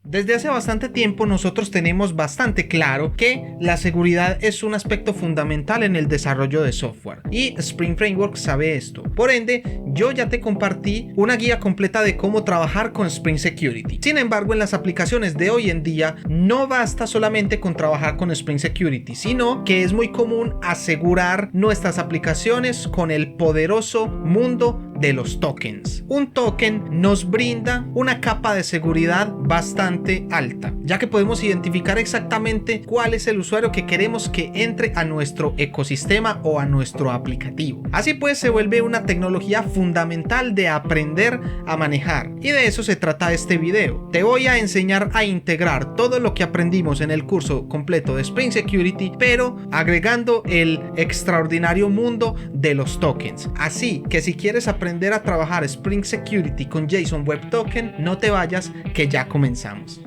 Desde hace bastante tiempo nosotros tenemos bastante claro que la seguridad es un aspecto fundamental en el desarrollo de software y Spring Framework sabe esto. Por ende, yo ya te compartí una guía completa de cómo trabajar con Spring Security. Sin embargo, en las aplicaciones de hoy en día no basta solamente con trabajar con Spring Security, sino que es muy común asegurar nuestras aplicaciones con el poderoso mundo de los tokens. Un token nos brinda una capa de seguridad bastante alta, ya que podemos identificar exactamente cuál es el usuario que queremos que entre a nuestro ecosistema o a nuestro aplicativo. Así pues, se vuelve una tecnología fundamental de aprender a manejar, y de eso se trata este video. Te voy a enseñar a integrar todo lo que aprendimos en el curso completo de Spring Security, pero agregando el extraordinario mundo de los tokens. Así que si quieres aprender a trabajar Spring Security con JSON Web Token, no te vayas, que ya comenzamos.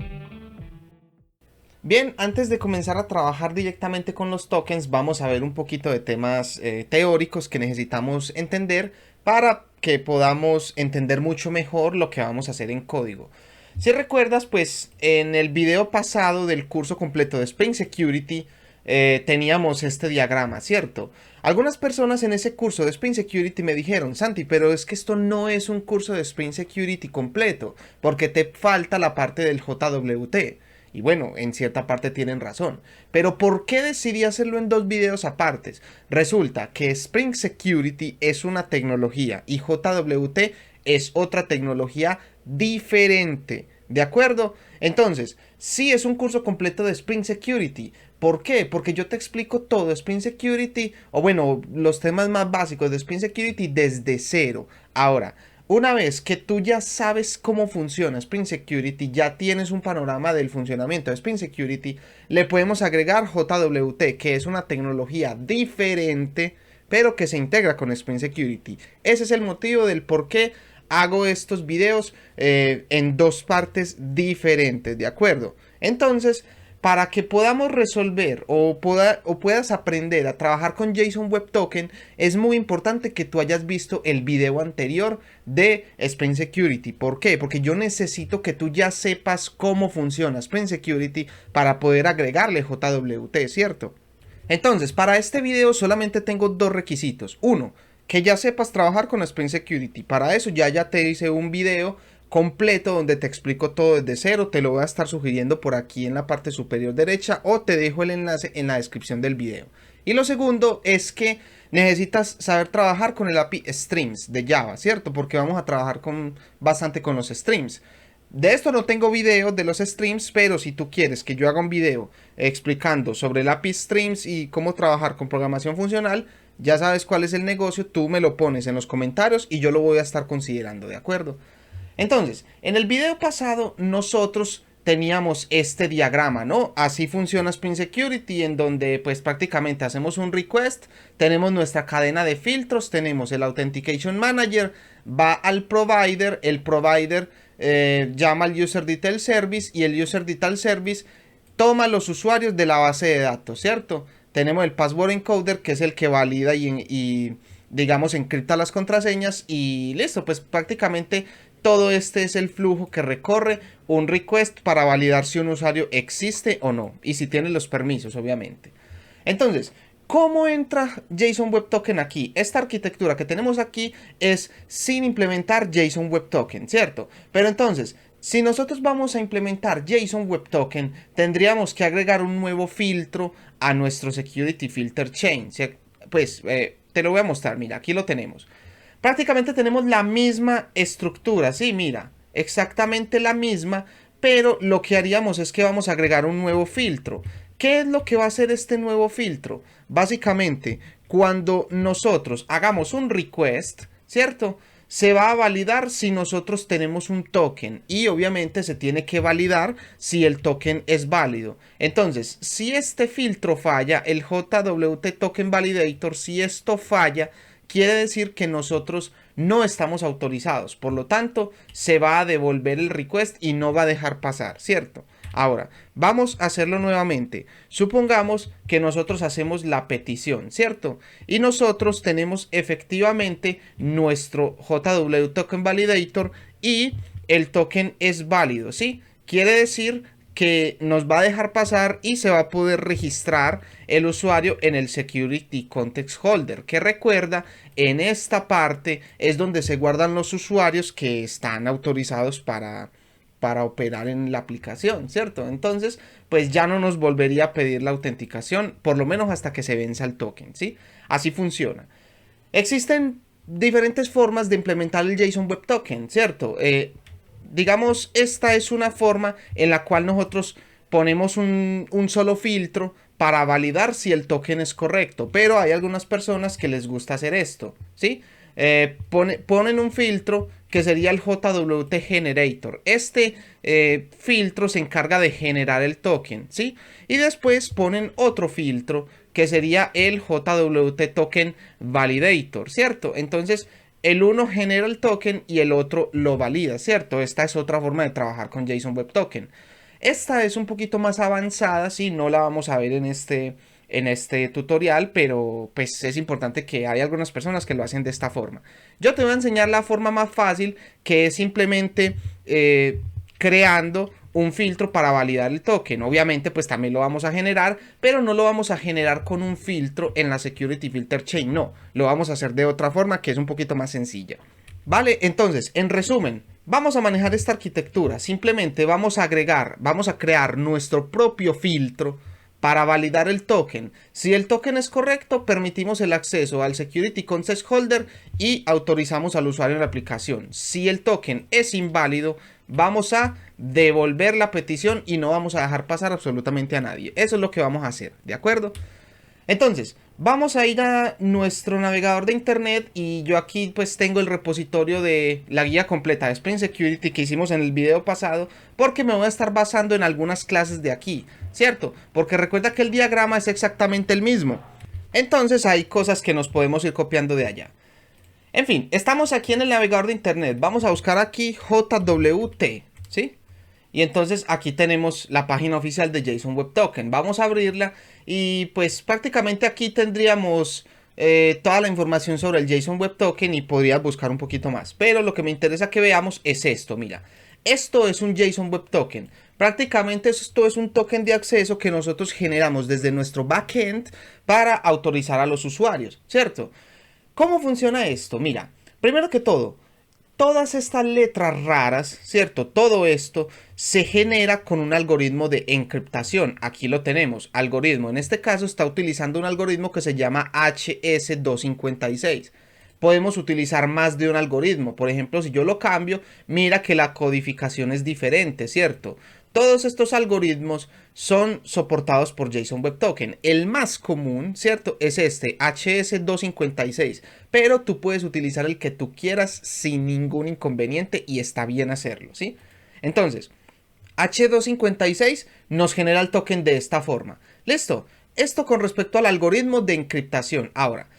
Bien, antes de comenzar a trabajar directamente con los tokens, vamos a ver un poquito de temas teóricos que necesitamos entender para que podamos entender mucho mejor lo que vamos a hacer en código. Si recuerdas, pues en el video pasado del curso completo de Spring Security teníamos este diagrama, ¿cierto? Algunas personas en ese curso de Spring Security me dijeron: Santi, pero es que esto no es un curso de Spring Security completo, porque te falta la parte del JWT. Y bueno, en cierta parte tienen razón. Pero ¿por qué decidí hacerlo en dos videos apartes? Resulta que Spring Security es una tecnología y JWT es otra tecnología diferente. ¿De acuerdo? Entonces, sí es un curso completo de Spring Security. ¿Por qué? Porque yo te explico todo Spring Security, o bueno, los temas más básicos de Spring Security desde cero. Ahora, una vez que tú ya sabes cómo funciona Spring Security, ya tienes un panorama del funcionamiento de Spring Security, le podemos agregar JWT, que es una tecnología diferente, pero que se integra con Spring Security. Ese es el motivo del por qué hago estos videos en dos partes diferentes, ¿de acuerdo? Entonces, para que podamos resolver o puedas aprender a trabajar con JSON Web Token, es muy importante que tú hayas visto el video anterior de Spring Security. ¿Por qué? Porque yo necesito que tú ya sepas cómo funciona Spring Security para poder agregarle JWT, ¿cierto? Entonces, para este video solamente tengo dos requisitos. Uno, que ya sepas trabajar con Spring Security. Para eso ya te hice un video completo donde te explico todo desde cero. Te lo voy a estar sugiriendo por aquí en la parte superior derecha, o te dejo el enlace en la descripción del video. Y lo segundo es que necesitas saber trabajar con el API Streams de Java, ¿cierto? Porque vamos a trabajar bastante con los streams. De esto no tengo video de los streams, pero si tú quieres que yo haga un video explicando sobre el API Streams y cómo trabajar con programación funcional, ya sabes cuál es el negocio, tú me lo pones en los comentarios y yo lo voy a estar considerando, ¿de acuerdo? Entonces, en el video pasado nosotros teníamos este diagrama, ¿no? Así funciona Spring Security, en donde pues prácticamente hacemos un request, tenemos nuestra cadena de filtros, tenemos el Authentication Manager, va al provider, el provider llama al User Detail Service y el User Detail Service toma los usuarios de la base de datos, ¿cierto? Tenemos el Password Encoder, que es el que valida y digamos encripta las contraseñas, y listo, pues prácticamente todo este es el flujo que recorre un request para validar si un usuario existe o no, y si tiene los permisos, obviamente. Entonces, ¿cómo entra JSON Web Token aquí? Esta arquitectura que tenemos aquí es sin implementar JSON Web Token, ¿cierto? Pero entonces, si nosotros vamos a implementar JSON Web Token, tendríamos que agregar un nuevo filtro a nuestro Security Filter Chain. Pues te lo voy a mostrar, mira, aquí lo tenemos. Prácticamente tenemos la misma estructura, sí, mira, exactamente la misma, pero lo que haríamos es que vamos a agregar un nuevo filtro. ¿Qué es lo que va a hacer este nuevo filtro? Básicamente, cuando nosotros hagamos un request, ¿cierto?, se va a validar si nosotros tenemos un token, y obviamente se tiene que validar si el token es válido. Entonces, si este filtro falla, el JWT Token Validator, si esto falla, quiere decir que nosotros no estamos autorizados. Por lo tanto, se va a devolver el request y no va a dejar pasar, ¿cierto? Ahora, vamos a hacerlo nuevamente. Supongamos que nosotros hacemos la petición, ¿cierto? Y nosotros tenemos efectivamente nuestro JW Token Validator y el token es válido, ¿sí? quiere decir que nos va a dejar pasar y se va a poder registrar el usuario en el Security Context Holder, que recuerda, en esta parte es donde se guardan los usuarios que están autorizados para operar en la aplicación, ¿cierto? Entonces, pues ya no nos volvería a pedir la autenticación, por lo menos hasta que se venza el token, ¿sí? Así funciona. Existen diferentes formas de implementar el JSON Web Token, ¿cierto? Digamos, esta es una forma en la cual nosotros ponemos un solo filtro para validar si el token es correcto, pero hay algunas personas que les gusta hacer esto, ¿sí? Ponen un filtro que sería el JWT Generator. Este filtro se encarga de generar el token, ¿sí? Y después ponen otro filtro que sería el JWT Token Validator, ¿cierto? Entonces, el uno genera el token y el otro lo valida, ¿cierto? Esta es otra forma de trabajar con JSON Web Token. Esta es un poquito más avanzada, sí, no la vamos a ver en este tutorial, pero pues es importante que hay algunas personas que lo hacen de esta forma. Yo te voy a enseñar la forma más fácil, que es simplemente creando un filtro para validar el token. Obviamente pues también lo vamos a generar, pero no lo vamos a generar con un filtro en la Security Filter Chain, no, lo vamos a hacer de otra forma que es un poquito más sencilla. Vale, entonces, en resumen, vamos a manejar esta arquitectura. Simplemente vamos a crear nuestro propio filtro para validar el token. Si el token es correcto, permitimos el acceso al Security Context Holder y autorizamos al usuario en la aplicación. Si el token es inválido, vamos a devolver la petición y no vamos a dejar pasar absolutamente a nadie. Eso es lo que vamos a hacer, ¿de acuerdo? Entonces, vamos a ir a nuestro navegador de internet y yo aquí pues tengo el repositorio de la guía completa de Spring Security que hicimos en el video pasado, porque me voy a estar basando en algunas clases de aquí, ¿cierto? Porque recuerda que el diagrama es exactamente el mismo. Entonces hay cosas que nos podemos ir copiando de allá. En fin, estamos aquí en el navegador de internet. Vamos a buscar aquí JWT, ¿sí? Y entonces aquí tenemos la página oficial de JSON Web Token. Vamos a abrirla y pues prácticamente aquí tendríamos toda la información sobre el JSON Web Token y podrías buscar un poquito más. Pero lo que me interesa que veamos es esto, mira. Esto es un JSON Web Token. Prácticamente esto es un token de acceso que nosotros generamos desde nuestro backend para autorizar a los usuarios, ¿cierto? ¿Cómo funciona esto? Mira, primero que todo, todas estas letras raras, ¿cierto? Todo esto se genera con un algoritmo de encriptación. Aquí lo tenemos, algoritmo. En este caso está utilizando un algoritmo que se llama HS256. Podemos utilizar más de un algoritmo. Por ejemplo, si yo lo cambio, mira que la codificación es diferente, ¿cierto? Todos estos algoritmos son soportados por JSON Web Token. El más común, ¿cierto? Es este, HS256. Pero tú puedes utilizar el que tú quieras sin ningún inconveniente y está bien hacerlo, ¿sí? Entonces, H256 nos genera el token de esta forma. ¿Listo? Esto con respecto al algoritmo de encriptación. Ahora,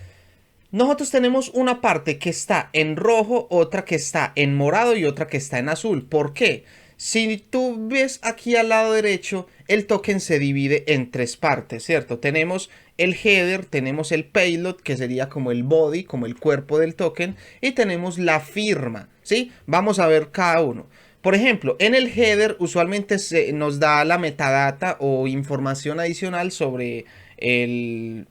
nosotros tenemos una parte que está en rojo, otra que está en morado y otra que está en azul. ¿Por qué? Si tú ves aquí al lado derecho, el token se divide en tres partes, ¿cierto? Tenemos el header, tenemos el payload, que sería como el body, como el cuerpo del token, y tenemos la firma, ¿sí? Vamos a ver cada uno. Por ejemplo, en el header usualmente nos da la metadata o información adicional sobre el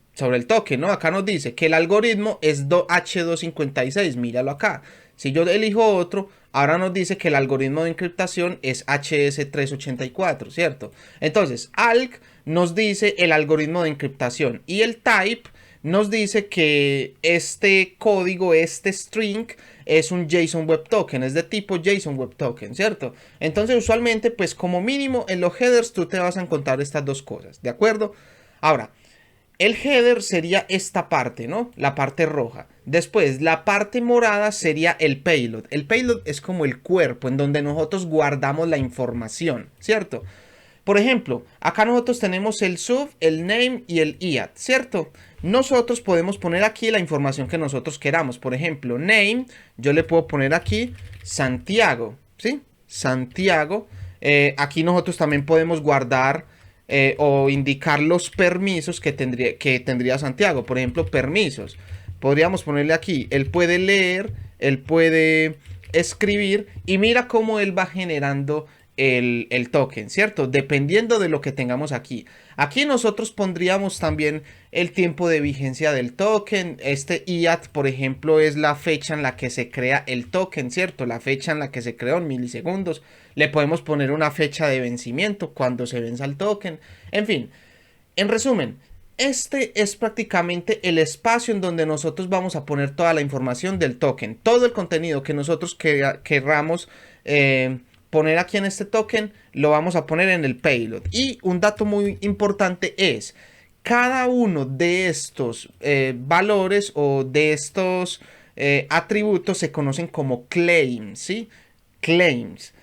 token, ¿no? Acá nos dice que el algoritmo es H256, míralo acá. Si yo elijo otro, ahora nos dice que el algoritmo de encriptación es HS384, ¿cierto? Entonces, ALK nos dice el algoritmo de encriptación y el type nos dice que este código, este string, es un JSON Web Token, es de tipo JSON Web Token, ¿cierto? Entonces, usualmente, pues como mínimo en los headers tú te vas a encontrar estas dos cosas, ¿de acuerdo? Ahora, el header sería esta parte, ¿no? La parte roja. Después, la parte morada sería el payload. El payload es como el cuerpo en donde nosotros guardamos la información, ¿cierto? Por ejemplo, acá nosotros tenemos el sub, el name y el IAT, ¿cierto? Nosotros podemos poner aquí la información que nosotros queramos. Por ejemplo, name, yo le puedo poner aquí Santiago, ¿sí? Santiago. Aquí nosotros también podemos guardar o indicar los permisos que tendría Santiago. Por ejemplo, permisos. Podríamos ponerle aquí, él puede leer, él puede escribir y mira cómo él va generando el token, ¿cierto? Dependiendo de lo que tengamos aquí. Aquí nosotros pondríamos también el tiempo de vigencia del token. Este IAT, por ejemplo, es la fecha en la que se crea el token, ¿cierto? La fecha en la que se creó en milisegundos. Le podemos poner una fecha de vencimiento cuando se venza el token. En fin, en resumen, este es prácticamente el espacio en donde nosotros vamos a poner toda la información del token. Todo el contenido que nosotros querramos poner aquí en este token lo vamos a poner en el payload. Y un dato muy importante es, cada uno de estos valores o de estos atributos se conocen como claims, ¿sí? Claims.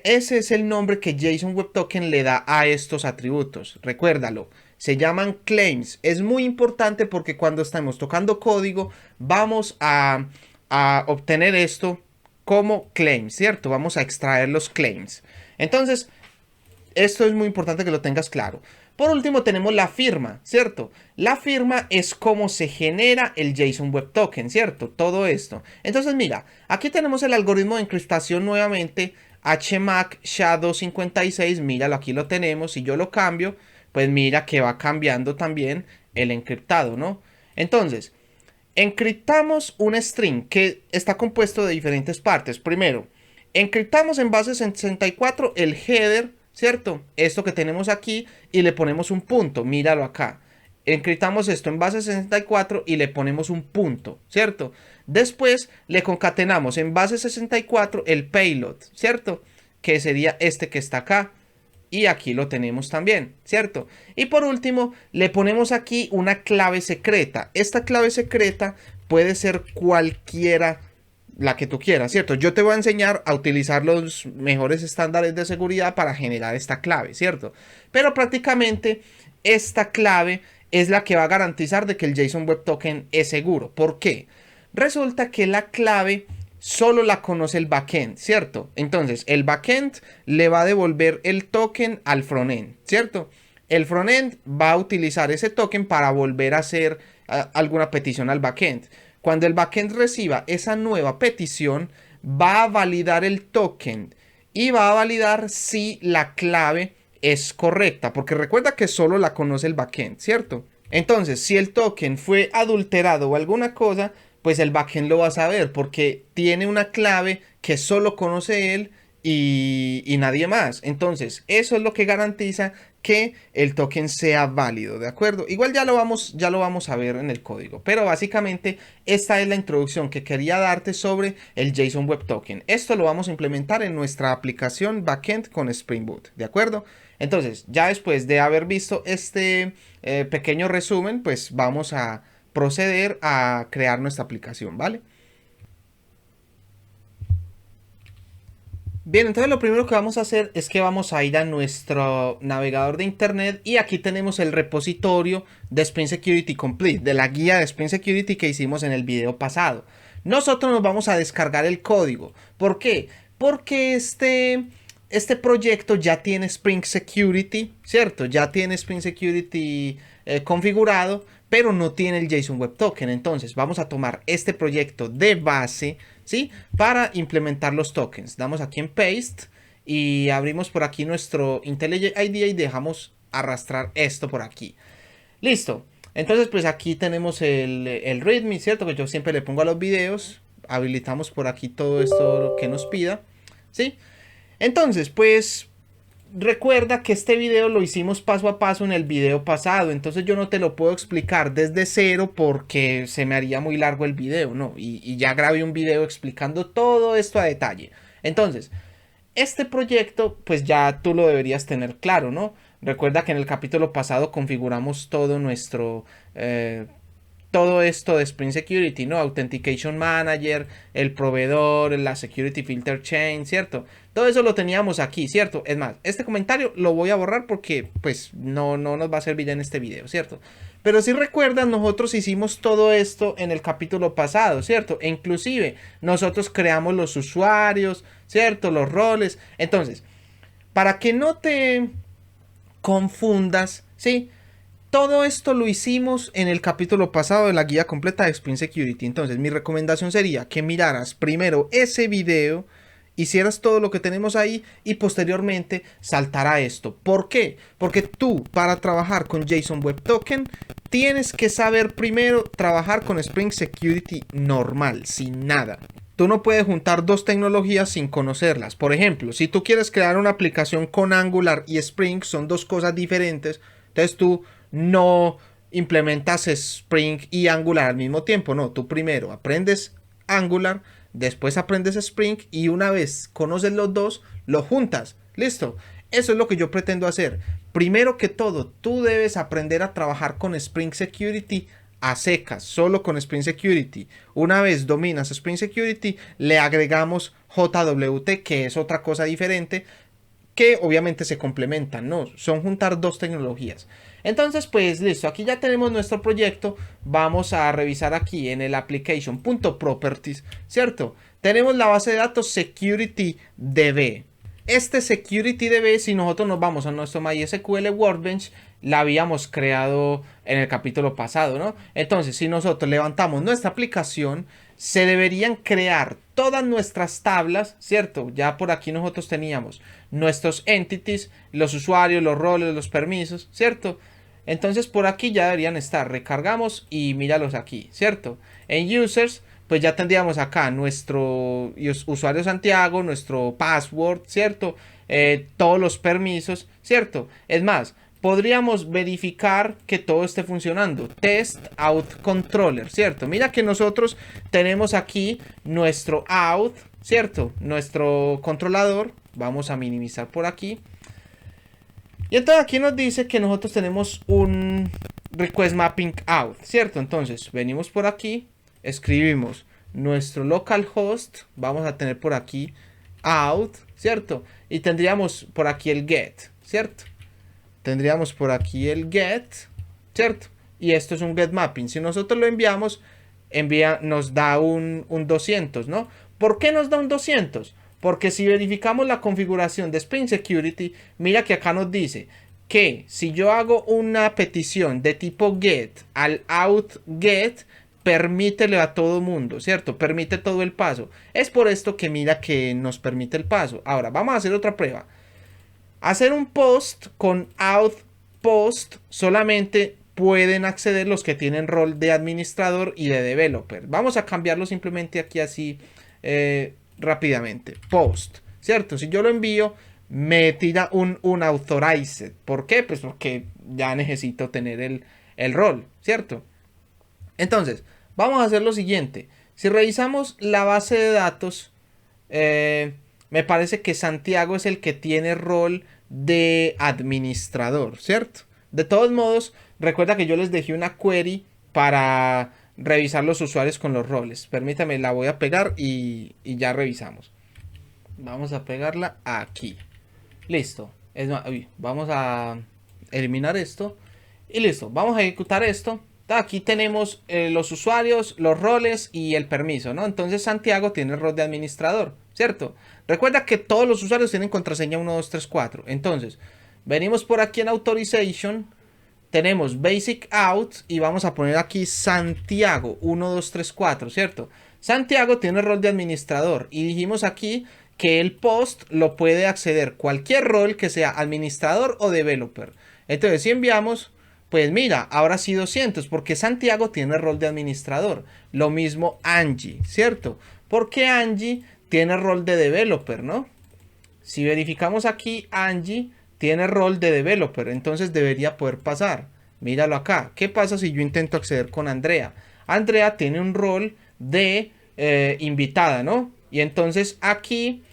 Ese es el nombre que JSON Web Token le da a estos atributos. Recuérdalo. Se llaman claims. Es muy importante porque cuando estamos tocando código vamos a obtener esto como claims, ¿cierto? Vamos a extraer los claims. Entonces, esto es muy importante que lo tengas claro. Por último tenemos la firma, ¿cierto? La firma es cómo se genera el JSON Web Token, ¿cierto? Todo esto. Entonces mira, aquí tenemos el algoritmo de encriptación nuevamente, HMAC SHA-256, míralo, aquí lo tenemos. Si yo lo cambio, pues mira que va cambiando también el encriptado, ¿no? Entonces, encriptamos un string que está compuesto de diferentes partes. Primero, encriptamos en base 64 el header, ¿cierto? Esto que tenemos aquí y le ponemos un punto, míralo acá. Encriptamos esto en base 64 y le ponemos un punto, ¿cierto? Después le concatenamos en base 64 el payload, ¿cierto? Que sería este que está acá. Y aquí lo tenemos también, ¿cierto? Y por último, le ponemos aquí una clave secreta. Esta clave secreta puede ser cualquiera, la que tú quieras, ¿cierto? Yo te voy a enseñar a utilizar los mejores estándares de seguridad para generar esta clave, ¿cierto? Pero prácticamente esta clave es la que va a garantizar de que el JSON Web Token es seguro. ¿Por qué? Resulta que la clave solo la conoce el backend, ¿cierto? Entonces, el backend le va a devolver el token al frontend, ¿cierto? El frontend va a utilizar ese token para volver a hacer alguna petición al backend. Cuando el backend reciba esa nueva petición, va a validar el token y va a validar si la clave es correcta, porque recuerda que solo la conoce el backend, ¿cierto? Entonces, si el token fue adulterado o alguna cosa, pues el backend lo va a saber porque tiene una clave que solo conoce él y nadie más. Entonces, eso es lo que garantiza que el token sea válido, ¿de acuerdo? Igual ya lo vamos a ver en el código, pero básicamente esta es la introducción que quería darte sobre el JSON Web Token. Esto lo vamos a implementar en nuestra aplicación backend con Spring Boot, ¿de acuerdo? Entonces, ya después de haber visto este pequeño resumen, pues vamos a proceder a crear nuestra aplicación, ¿vale? Bien, entonces lo primero que vamos a hacer es que vamos a ir a nuestro navegador de internet y aquí tenemos el repositorio de Spring Security Complete, de la guía de Spring Security que hicimos en el video pasado. Nosotros nos vamos a descargar el código. ¿Por qué? Porque este proyecto ya tiene Spring Security, ¿cierto? Ya tiene Spring Security configurado, pero no tiene el JSON Web Token. Entonces vamos a tomar este proyecto de base, ¿sí? Para implementar los tokens. Damos aquí en Paste y abrimos por aquí nuestro IntelliJ IDEA y dejamos arrastrar esto por aquí. Listo. Entonces pues aquí tenemos el README, ¿cierto? Que yo siempre le pongo a los videos. Habilitamos por aquí todo esto que nos pida, ¿sí? Entonces pues recuerda que este video lo hicimos paso a paso en el video pasado, entonces yo no te lo puedo explicar desde cero porque se me haría muy largo el video, ¿no? Y ya grabé un video explicando todo esto a detalle. Entonces, este proyecto pues ya tú lo deberías tener claro, ¿no? Recuerda que en el capítulo pasado configuramos todo nuestro... todo esto de Spring Security, ¿no? Authentication Manager, el proveedor, la Security Filter Chain, ¿cierto? Todo eso lo teníamos aquí, ¿cierto? Es más, este comentario lo voy a borrar porque pues no nos va a servir en este video, ¿cierto? Pero si recuerdan, nosotros hicimos todo esto en el capítulo pasado, ¿cierto? E inclusive nosotros creamos los usuarios, ¿cierto? Los roles. Entonces, para que no te confundas, ¿sí? Todo esto lo hicimos en el capítulo pasado de la guía completa de Spring Security. Entonces mi recomendación sería que miraras primero ese video hicieras todo lo que tenemos ahí y posteriormente saltará esto. ¿Por qué? Porque tú, para trabajar con JSON Web Token, tienes que saber primero trabajar con Spring Security normal, sin nada. Tú no puedes juntar dos tecnologías sin conocerlas. Por ejemplo, si tú quieres crear una aplicación con Angular y Spring, son dos cosas diferentes. Entonces tú no implementas Spring y Angular al mismo tiempo. No, tú primero aprendes Angular, después aprendes Spring y una vez conoces los dos, los juntas. Listo. Eso es lo que yo pretendo hacer. Primero que todo, tú debes aprender a trabajar con Spring Security a secas, solo con Spring Security. Una vez dominas Spring Security, le agregamos JWT, que es otra cosa diferente, que obviamente se complementan, ¿no? Son juntar dos tecnologías. Entonces, pues listo, aquí ya tenemos nuestro proyecto. Vamos a revisar aquí en el application.properties, ¿cierto? Tenemos la base de datos SecurityDB. Este SecurityDB, si nosotros nos vamos a nuestro MySQL Workbench, la habíamos creado en el capítulo pasado, ¿no? Entonces, si nosotros levantamos nuestra aplicación, se deberían crear todas nuestras tablas, ¿cierto? Ya por aquí nosotros teníamos nuestros entities, los usuarios, los roles, los permisos, ¿cierto? Entonces por aquí ya deberían estar. Recargamos y míralos aquí, ¿cierto? En users, pues ya tendríamos acá nuestro usuario Santiago, nuestro password, ¿cierto? Todos los permisos, ¿cierto? Es más, podríamos verificar que todo esté funcionando. Test out controller, ¿cierto? Mira que nosotros tenemos aquí nuestro out, ¿cierto? Nuestro controlador. Vamos a minimizar por aquí. Y entonces aquí nos dice que nosotros tenemos un request mapping out, ¿cierto? Entonces venimos por aquí, escribimos nuestro localhost, vamos a tener por aquí out, ¿cierto? Y tendríamos por aquí el get, ¿cierto? Tendríamos por aquí el get, ¿cierto? Y esto es un get mapping. Si nosotros lo enviamos, nos da un 200, ¿no? ¿Por qué nos da un 200? Porque si verificamos la configuración de Spring Security, mira que acá nos dice que si yo hago una petición de tipo get al out get, permítele a todo mundo, ¿cierto? Permite todo el paso. Es por esto que mira que nos permite el paso. Ahora, vamos a hacer otra prueba. Hacer un post con out post solamente pueden acceder los que tienen rol de administrador y de developer. Vamos a cambiarlo simplemente aquí así rápidamente. Post, ¿cierto? Si yo lo envío, me tira un unauthorized. ¿Por qué? Pues porque ya necesito tener el rol, ¿cierto? Entonces, vamos a hacer lo siguiente. Si revisamos la base de datos, me parece que Santiago es el que tiene rol de administrador, ¿cierto? De todos modos, recuerda que yo les dejé una query para revisar los usuarios con los roles. Permítame, la voy a pegar y ya revisamos. Vamos a pegarla aquí. Listo. Vamos a eliminar esto. Y listo. Vamos a ejecutar esto. Aquí tenemos los usuarios, los roles y el permiso, ¿no? Entonces Santiago tiene el rol de administrador, ¿cierto? Recuerda que todos los usuarios tienen contraseña 1, 2, 3, 4. Entonces, venimos por aquí en Authorization. Tenemos Basic Out y vamos a poner aquí Santiago 1, 2, 3, 4, ¿cierto? Santiago tiene el rol de administrador y dijimos aquí que el post lo puede acceder cualquier rol que sea administrador o developer. Entonces, si enviamos, pues mira, ahora sí 200 porque Santiago tiene el rol de administrador. Lo mismo Angie, ¿cierto? Porque Angie tiene el rol de developer, ¿no? Si verificamos aquí, Angie tiene rol de developer, entonces debería poder pasar. Míralo acá. ¿Qué pasa si yo intento acceder con Andrea? Andrea tiene un rol de invitada, ¿no? Y entonces aquí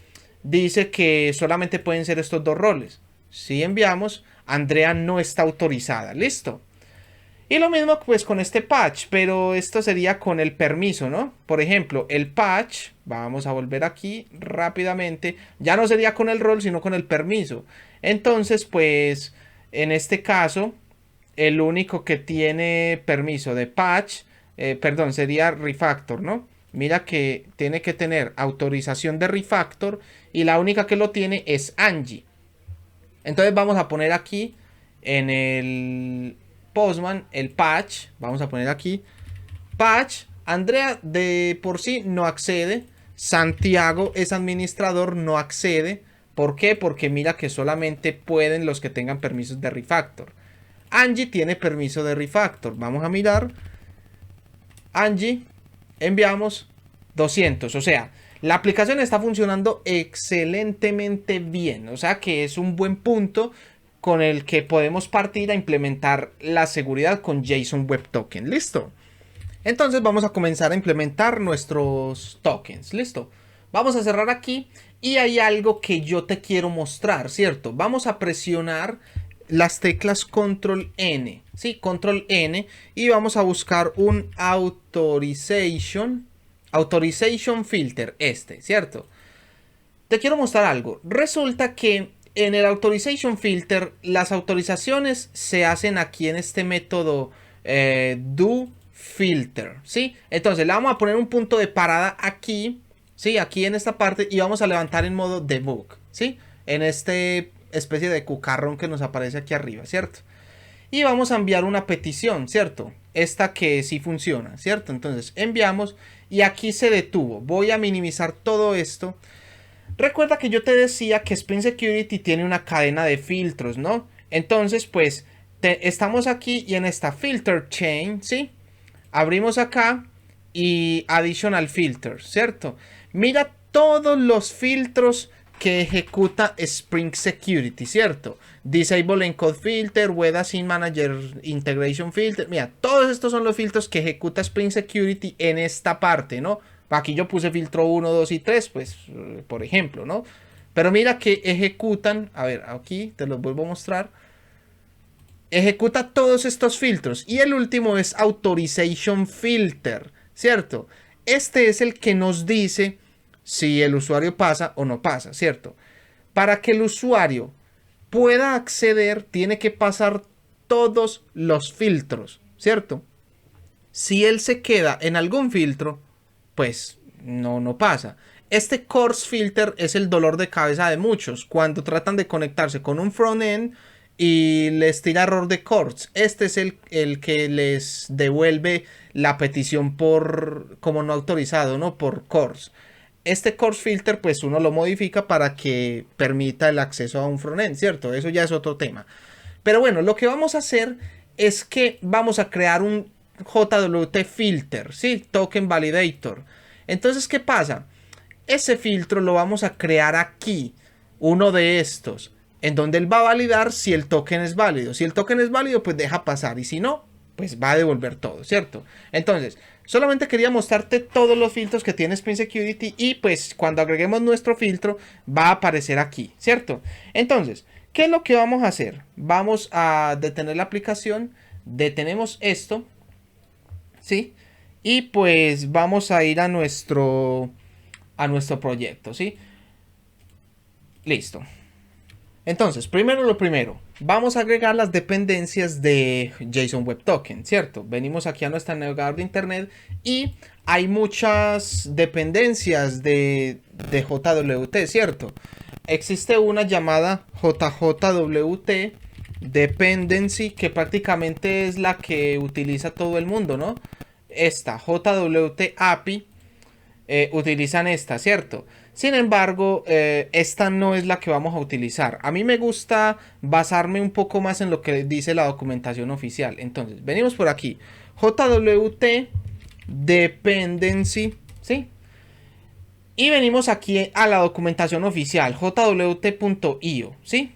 dice que solamente pueden ser estos dos roles. Si enviamos, Andrea no está autorizada. Listo. Y lo mismo pues con este patch, pero esto sería con el permiso, ¿no? Por ejemplo, el patch, vamos a volver aquí rápidamente, ya no sería con el rol, sino con el permiso. Entonces, pues, en este caso, el único que tiene permiso de patch, sería refactor, ¿no? Mira que tiene que tener autorización de refactor y la única que lo tiene es Angie. Entonces vamos a poner aquí en el Postman el patch. Vamos a poner aquí patch. Andrea de por sí no accede. Santiago es administrador, no accede. ¿Por qué? Porque mira que solamente pueden los que tengan permisos de refactor. Angie tiene permiso de refactor. Vamos a mirar. Angie, enviamos 200. O sea, la aplicación está funcionando excelentemente bien. O sea que es un buen punto con el que podemos partir a implementar la seguridad con JSON Web Token. ¿Listo? Entonces vamos a comenzar a implementar nuestros tokens. ¿Listo? Vamos a cerrar aquí y hay algo que yo te quiero mostrar, ¿cierto? Vamos a presionar las teclas Control N, ¿sí? Control N, y vamos a buscar un Authorization Filter, ¿cierto? Te quiero mostrar algo. Resulta que en el Authorization Filter las autorizaciones se hacen aquí en este método doFilter, ¿sí? Entonces le vamos a poner un punto de parada aquí, ¿sí? Aquí en esta parte, y vamos a levantar en modo debug, ¿sí? En este especie de cucarrón que nos aparece aquí arriba, ¿cierto? Y vamos a enviar una petición, ¿cierto? Esta que sí funciona, ¿cierto? Entonces enviamos y aquí se detuvo. Voy a minimizar todo esto. Recuerda que yo te decía que Spring Security tiene una cadena de filtros, ¿no? Entonces, pues, estamos aquí y en esta filter chain, ¿sí? Abrimos acá y additional filter, ¿cierto? Mira todos los filtros que ejecuta Spring Security, ¿cierto? Disable Encode Filter, Web Async Manager Integration Filter. Mira, todos estos son los filtros que ejecuta Spring Security en esta parte, ¿no? Aquí yo puse filtro 1, 2 y 3, pues, por ejemplo, ¿no? Pero mira que ejecutan, a ver, aquí te los vuelvo a mostrar. Ejecuta todos estos filtros. Y el último es Authorization Filter, ¿cierto? Este es el que nos dice si el usuario pasa o no pasa, ¿cierto? Para que el usuario pueda acceder, tiene que pasar todos los filtros, ¿cierto? Si él se queda en algún filtro, pues no pasa. Este coarse filter es el dolor de cabeza de muchos cuando tratan de conectarse con un frontend y les tira error de coarse. Este es el que les devuelve la petición por como no autorizado, ¿no? Por coarse. Este coarse filter pues uno lo modifica para que permita el acceso a un frontend, ¿cierto? Eso ya es otro tema. Pero bueno, lo que vamos a hacer es que vamos a crear un JWT filter, ¿sí? Token Validator. Entonces, ¿qué pasa? Ese filtro lo vamos a crear aquí, uno de estos, en donde él va a validar si el token es válido. Si el token es válido, pues deja pasar, y si no, pues va a devolver todo, ¿cierto? Entonces, solamente quería mostrarte todos los filtros que tiene Spring Security y pues cuando agreguemos nuestro filtro va a aparecer aquí, ¿cierto? Entonces, ¿qué es lo que vamos a hacer? Vamos a detener la aplicación, detenemos esto, ¿sí? Y pues vamos a ir a nuestro proyecto, ¿sí? Listo. Entonces, primero lo primero, vamos a agregar las dependencias de JSON Web Token, ¿cierto? Venimos aquí a nuestro navegador de internet y hay muchas dependencias de JWT, ¿cierto? Existe una llamada JJWT Dependency que prácticamente es la que utiliza todo el mundo, ¿no? Esta JWT API utilizan esta, ¿cierto? Sin embargo, esta no es la que vamos a utilizar. A mí me gusta basarme un poco más en lo que dice la documentación oficial. Entonces, venimos por aquí. JWT Dependency, ¿sí? Y venimos aquí a la documentación oficial, jwt.io, ¿sí?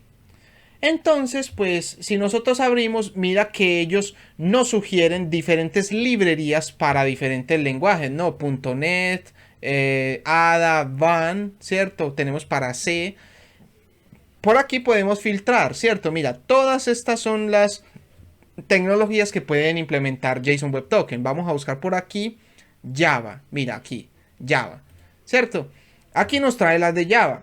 Entonces, pues, si nosotros abrimos, mira que ellos nos sugieren diferentes librerías para diferentes lenguajes, ¿no? .NET, Ada, Van, ¿cierto? Tenemos para C. Por aquí podemos filtrar, ¿cierto? Mira, todas estas son las tecnologías que pueden implementar JSON Web Token. Vamos a buscar por aquí Java. Mira aquí, Java, ¿cierto? Aquí nos trae las de Java.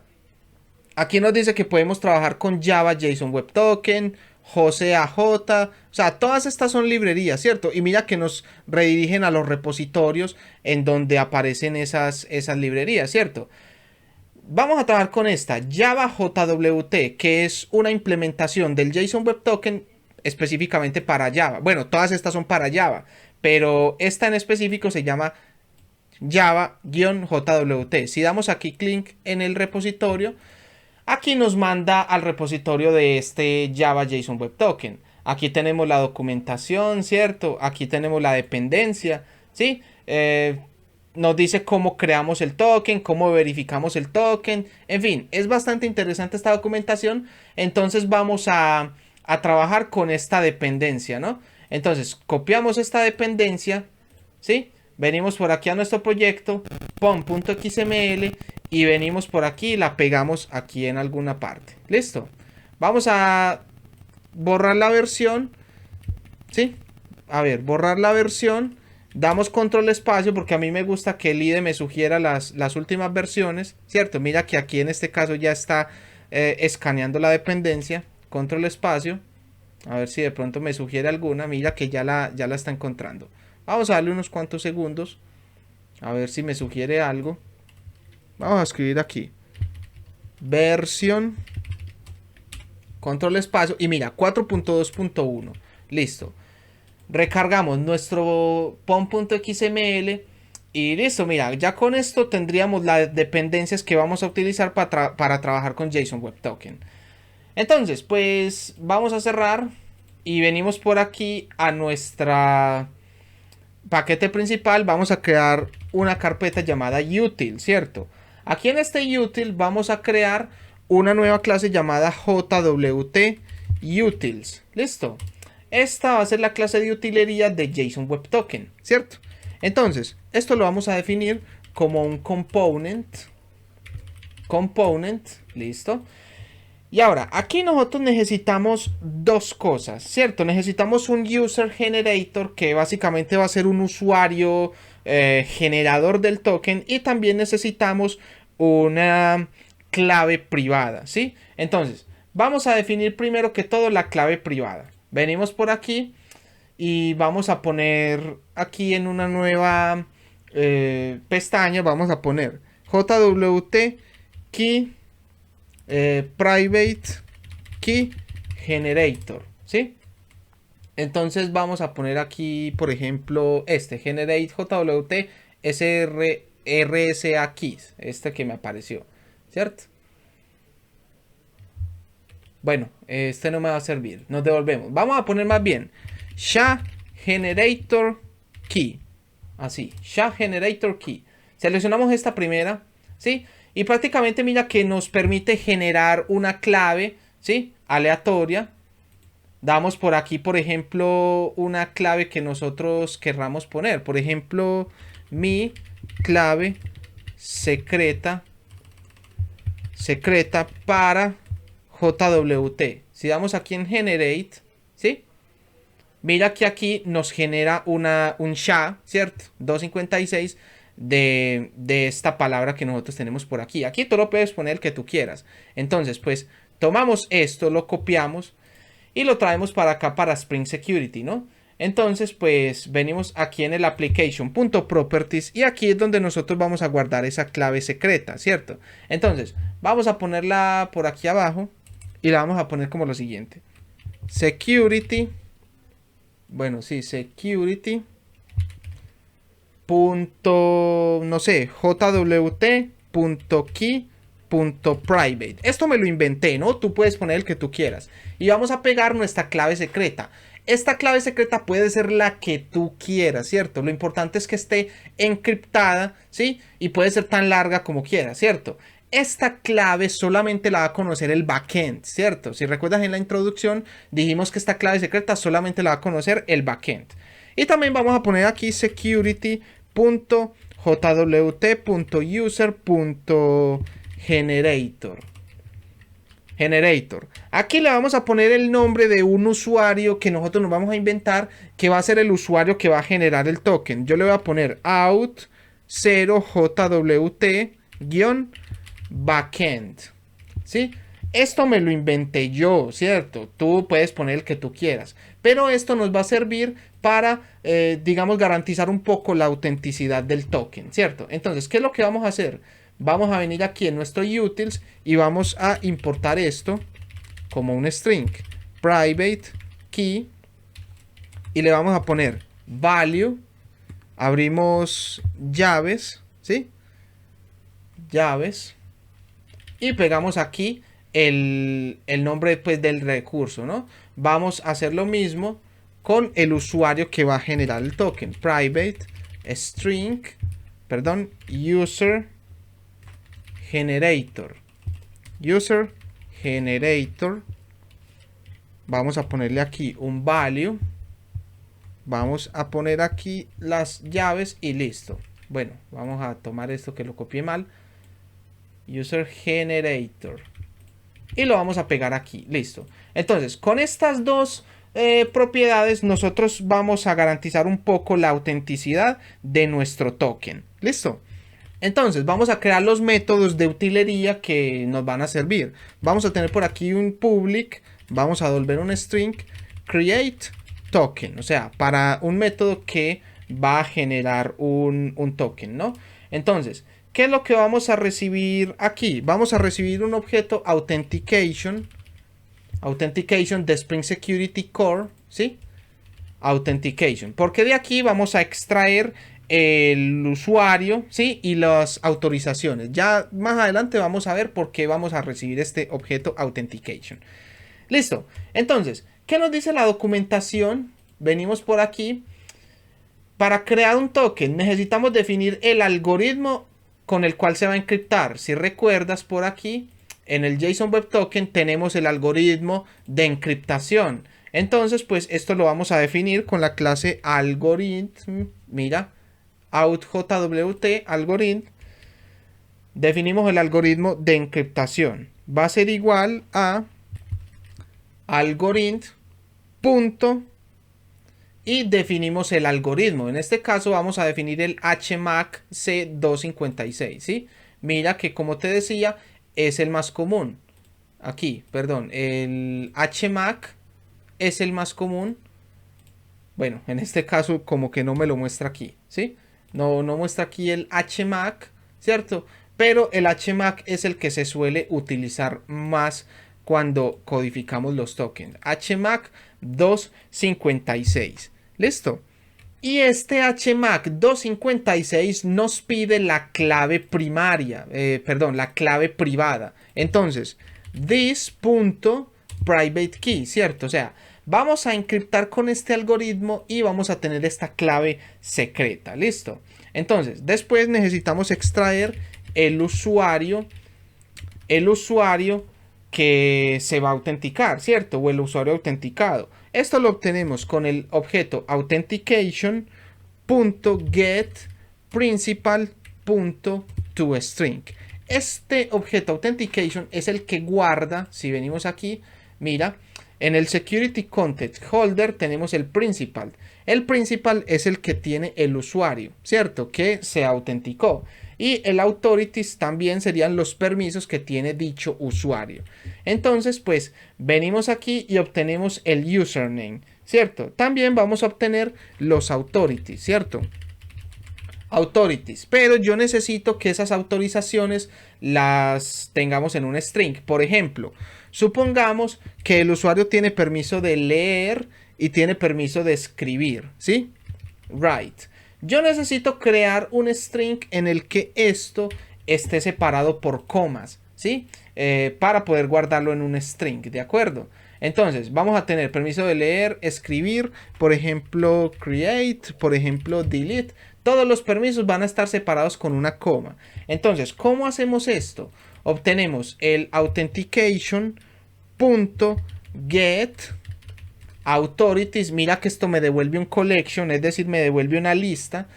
Aquí nos dice que podemos trabajar con Java JSON Web Token, JCAJ, o sea, todas estas son librerías, ¿cierto? Y mira que nos redirigen a los repositorios en donde aparecen esas librerías, ¿cierto? Vamos a trabajar con esta, Java JWT, que es una implementación del JSON Web Token específicamente para Java. Bueno, todas estas son para Java, pero esta en específico se llama java-jwt. Si damos aquí clic en el repositorio, aquí nos manda al repositorio de este Java JSON Web Token. Aquí tenemos la documentación, ¿cierto? Aquí tenemos la dependencia, ¿sí? Nos dice cómo creamos el token, cómo verificamos el token. En fin, es bastante interesante esta documentación. Entonces vamos a trabajar con esta dependencia, ¿no? Entonces copiamos esta dependencia, ¿sí? Venimos por aquí a nuestro proyecto, pom.xml, y venimos por aquí y la pegamos aquí en alguna parte. ¿Listo? Vamos a borrar la versión, ¿sí? A ver, borrar la versión. Damos control espacio porque a mí me gusta que el IDE me sugiera las últimas versiones, ¿cierto? Mira que aquí en este caso ya está escaneando la dependencia. Control espacio. A ver si de pronto me sugiere alguna. Mira que ya la está encontrando. Vamos a darle unos cuantos segundos. A ver si me sugiere algo. Vamos a escribir aquí. Versión. Control espacio. Y mira, 4.2.1. Listo. Recargamos nuestro pom.xml. Y listo, mira, ya con esto tendríamos las dependencias que vamos a utilizar para trabajar con JSON Web Token. Entonces, pues vamos a cerrar. Y venimos por aquí a nuestra paquete principal. Vamos a crear una carpeta llamada util, ¿cierto? Aquí en este util vamos a crear una nueva clase llamada jwt utils. ¿Listo? Esta va a ser la clase de utilería de JSON Web Token, ¿cierto? Entonces, esto lo vamos a definir como un component. ¿Listo? Y ahora, aquí nosotros necesitamos dos cosas, ¿cierto? Necesitamos un user generator, que básicamente va a ser un usuario generador del token. Y también necesitamos una clave privada, ¿sí? Entonces, vamos a definir primero que todo la clave privada. Venimos por aquí y vamos a poner aquí en una nueva pestaña, vamos a poner jwt key private key generator, ¿sí? Entonces vamos a poner aquí, por ejemplo, generate jwt rsa keys, que me apareció, ¿cierto? Bueno, no me va a servir. Nos devolvemos. Vamos a poner más bien SHA generator key. Así, SHA generator key. Seleccionamos esta primera, ¿sí? Y prácticamente mira que nos permite generar una clave, ¿sí? Aleatoria. Damos por aquí, por ejemplo, una clave que nosotros querramos poner. Por ejemplo, mi clave secreta para JWT. Si damos aquí en Generate, ¿sí? Mira que aquí nos genera un SHA, ¿cierto? 256 de esta palabra que nosotros tenemos por aquí. Aquí tú lo puedes poner el que tú quieras. Entonces, pues, tomamos esto, lo copiamos y lo traemos para acá, para Spring Security, ¿no? Entonces, pues, venimos aquí en el application.properties y aquí es donde nosotros vamos a guardar esa clave secreta, ¿cierto? Entonces, vamos a ponerla por aquí abajo. Y la vamos a poner como lo siguiente. Security. Bueno, sí, security. Punto, no sé, jwt.key.private. Esto me lo inventé, ¿no? Tú puedes poner el que tú quieras. Y vamos a pegar nuestra clave secreta. Esta clave secreta puede ser la que tú quieras, ¿cierto? Lo importante es que esté encriptada, ¿sí? Y puede ser tan larga como quieras, ¿cierto? Esta clave solamente la va a conocer el backend, ¿cierto? Si recuerdas en la introducción, dijimos que esta clave secreta solamente la va a conocer el backend. Y también vamos a poner aquí security.jwt.user.generator. Aquí le vamos a poner el nombre de un usuario que nosotros nos vamos a inventar, que va a ser el usuario que va a generar el token. Yo le voy a poner out 0jwt-backend, ¿sí? Esto me lo inventé yo, ¿cierto? Tú puedes poner el que tú quieras, pero esto nos va a servir para, digamos, garantizar un poco la autenticidad del token, ¿cierto? Entonces, ¿qué es lo que vamos a hacer? Vamos a venir aquí en nuestro utils y vamos a importar esto como un string, private key, y le vamos a poner value abrimos llaves, ¿sí? Llaves. Y pegamos aquí el nombre pues, del recurso, ¿no? Vamos a hacer lo mismo con el usuario que va a generar el token. Private string, perdón, user generator. User generator. Vamos a ponerle aquí un value. Vamos a poner aquí las llaves y listo. Bueno, vamos a tomar esto que lo copié mal. User generator. Y lo vamos a pegar aquí. Listo. Entonces, con estas dos propiedades, nosotros vamos a garantizar un poco la autenticidad de nuestro token. Listo. Entonces, vamos a crear los métodos de utilería que nos van a servir. Vamos a tener por aquí un public. Vamos a devolver un string. Create token. O sea, para un método que va a generar un token, ¿no? Entonces, ¿qué es lo que vamos a recibir aquí? Vamos a recibir un objeto authentication. Authentication de Spring Security Core, ¿sí? Authentication. Porque de aquí vamos a extraer el usuario, ¿sí? Y las autorizaciones. Ya más adelante vamos a ver por qué vamos a recibir este objeto Authentication. Listo. Entonces, ¿qué nos dice la documentación? Venimos por aquí. Para crear un token necesitamos definir el algoritmo con el cual se va a encriptar. Si recuerdas por aquí, en el JSON Web Token tenemos el algoritmo de encriptación. Entonces, pues esto lo vamos a definir con la clase algorithm. Mira, outjwt algorithm. Definimos el algoritmo de encriptación. Va a ser igual a algorithm. Y definimos el algoritmo. En este caso vamos a definir el HMAC C256, ¿sí? Mira que, como te decía, es el más común. Aquí, perdón, el HMAC es el más común. Bueno, en este caso como que no me lo muestra aquí, ¿sí? No muestra aquí el HMAC, ¿cierto? Pero el HMAC es el que se suele utilizar más cuando codificamos los tokens. HMAC 256. ¿Listo? Y este HMAC 256 nos pide la clave primaria, la clave privada. Entonces, this.privateKey, ¿cierto? O sea, vamos a encriptar con este algoritmo y vamos a tener esta clave secreta. ¿Listo? Entonces, después necesitamos extraer el usuario que se va a autenticar, ¿cierto? O el usuario autenticado. Esto lo obtenemos con el objeto authentication.getPrincipal.toString. Este objeto authentication es el que guarda, si venimos aquí, mira, en el security context holder tenemos el principal. El principal es el que tiene el usuario, ¿cierto? Que se autenticó. Y el authorities también serían los permisos que tiene dicho usuario. Entonces, pues, venimos aquí y obtenemos el username, ¿cierto? También vamos a obtener los authorities, ¿cierto? Authorities, pero yo necesito que esas autorizaciones las tengamos en un string. Por ejemplo, supongamos que el usuario tiene permiso de leer y tiene permiso de escribir, ¿sí? Write. Yo necesito crear un string en el que esto esté separado por comas, ¿sí? Para poder guardarlo en un string, ¿de acuerdo? Entonces, vamos a tener permiso de leer, escribir, por ejemplo, create, por ejemplo, delete. Todos los permisos van a estar separados con una coma. Entonces, ¿cómo hacemos esto? Obtenemos el authentication.get authorities. Mira que esto me devuelve un collection, es decir, me devuelve una lista.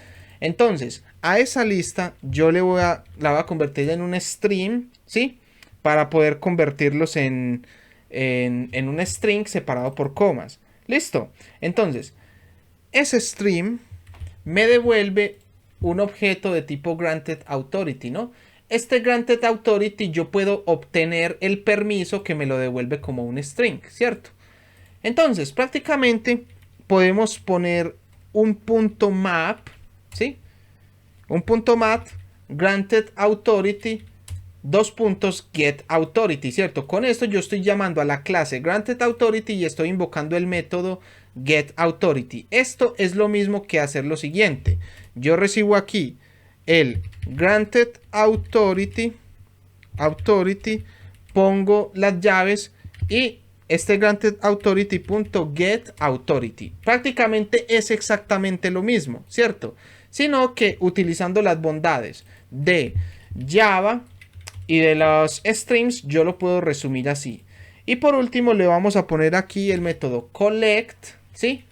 Entonces, a esa lista yo la voy a convertir en un stream, ¿sí? Para poder convertirlos en un string separado por comas. ¿Listo? Entonces, ese stream me devuelve un objeto de tipo granted authority, ¿no? Este granted authority yo puedo obtener el permiso que me lo devuelve como un string, ¿cierto? Entonces, prácticamente podemos poner un punto map, ¿sí? Un punto map, granted authority, dos puntos get authority, ¿cierto? Con esto yo estoy llamando a la clase granted authority y estoy invocando el método get authority. Esto es lo mismo que hacer lo siguiente. Yo recibo aquí el granted authority, pongo las llaves y este granted authority.get authority. Prácticamente es exactamente lo mismo, ¿cierto? Sino que utilizando las bondades de Java y de los streams, yo lo puedo resumir así. Y por último le vamos a poner aquí el método collect, ¿sí?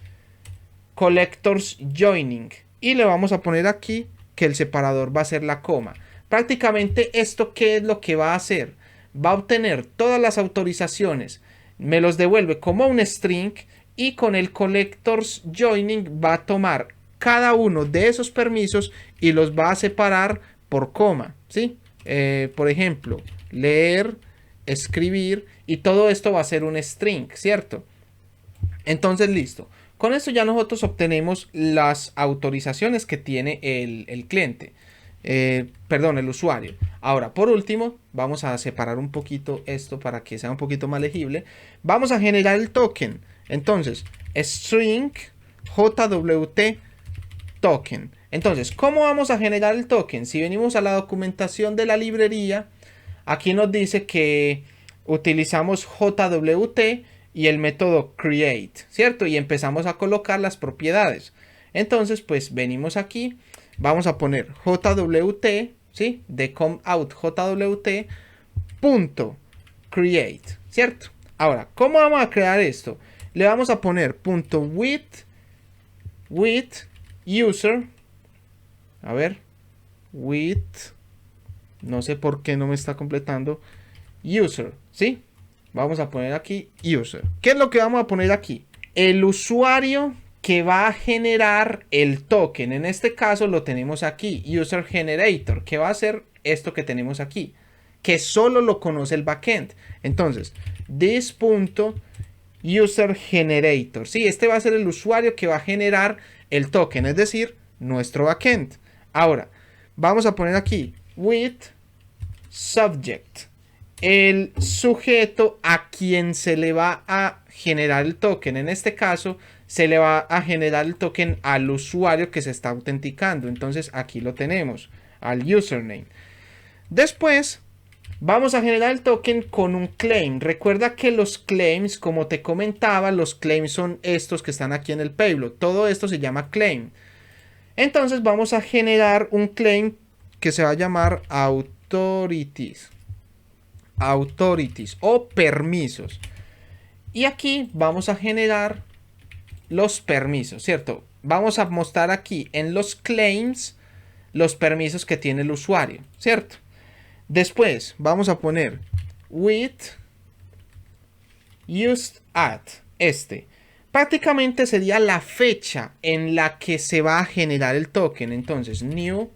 Collectors joining. Y le vamos a poner aquí que el separador va a ser la coma. Prácticamente esto, ¿qué es lo que va a hacer? Va a obtener todas las autorizaciones, me los devuelve como un string y con el collectors joining va a tomar cada uno de esos permisos y los va a separar por coma, ¿sí? Por ejemplo, leer, escribir y todo esto va a ser un string, ¿cierto? Entonces, listo. Con esto ya nosotros obtenemos las autorizaciones que tiene el cliente. Perdón, el usuario. Ahora, por último, vamos a separar un poquito esto para que sea un poquito más legible. Vamos a generar el token. Entonces, string JWT token. Entonces, ¿cómo vamos a generar el token? Si venimos a la documentación de la librería, aquí nos dice que utilizamos JWT y el método create, ¿cierto? Y empezamos a colocar las propiedades. Entonces, pues venimos aquí. Vamos a poner JWT, ¿sí? De comeout JWT punto create, ¿cierto? Ahora, ¿cómo vamos a crear esto? Le vamos a poner punto with user. A ver, with, no sé por qué no me está completando, user, ¿sí? Vamos a poner aquí user. ¿Qué es lo que vamos a poner aquí? El usuario que va a generar el token. En este caso lo tenemos aquí, user generator, que va a hacer esto que tenemos aquí, que solo lo conoce el backend. Entonces, this.user generator, sí, este va a ser el usuario que va a generar el token, es decir, nuestro backend. Ahora, vamos a poner aquí with subject, el sujeto a quien se le va a generar el token. En este caso, se le va a generar el token al usuario que se está autenticando. Entonces, aquí lo tenemos, al username. Después, vamos a generar el token con un claim. Recuerda que los claims, como te comentaba, los claims son estos que están aquí en el payload. Todo esto se llama claim. Entonces, vamos a generar un claim que se va a llamar authorities o permisos. Y aquí vamos a generar los permisos, ¿cierto? Vamos a mostrar aquí en los claims los permisos que tiene el usuario, ¿cierto? Después vamos a poner with used at, prácticamente sería la fecha en la que se va a generar el token. Entonces, new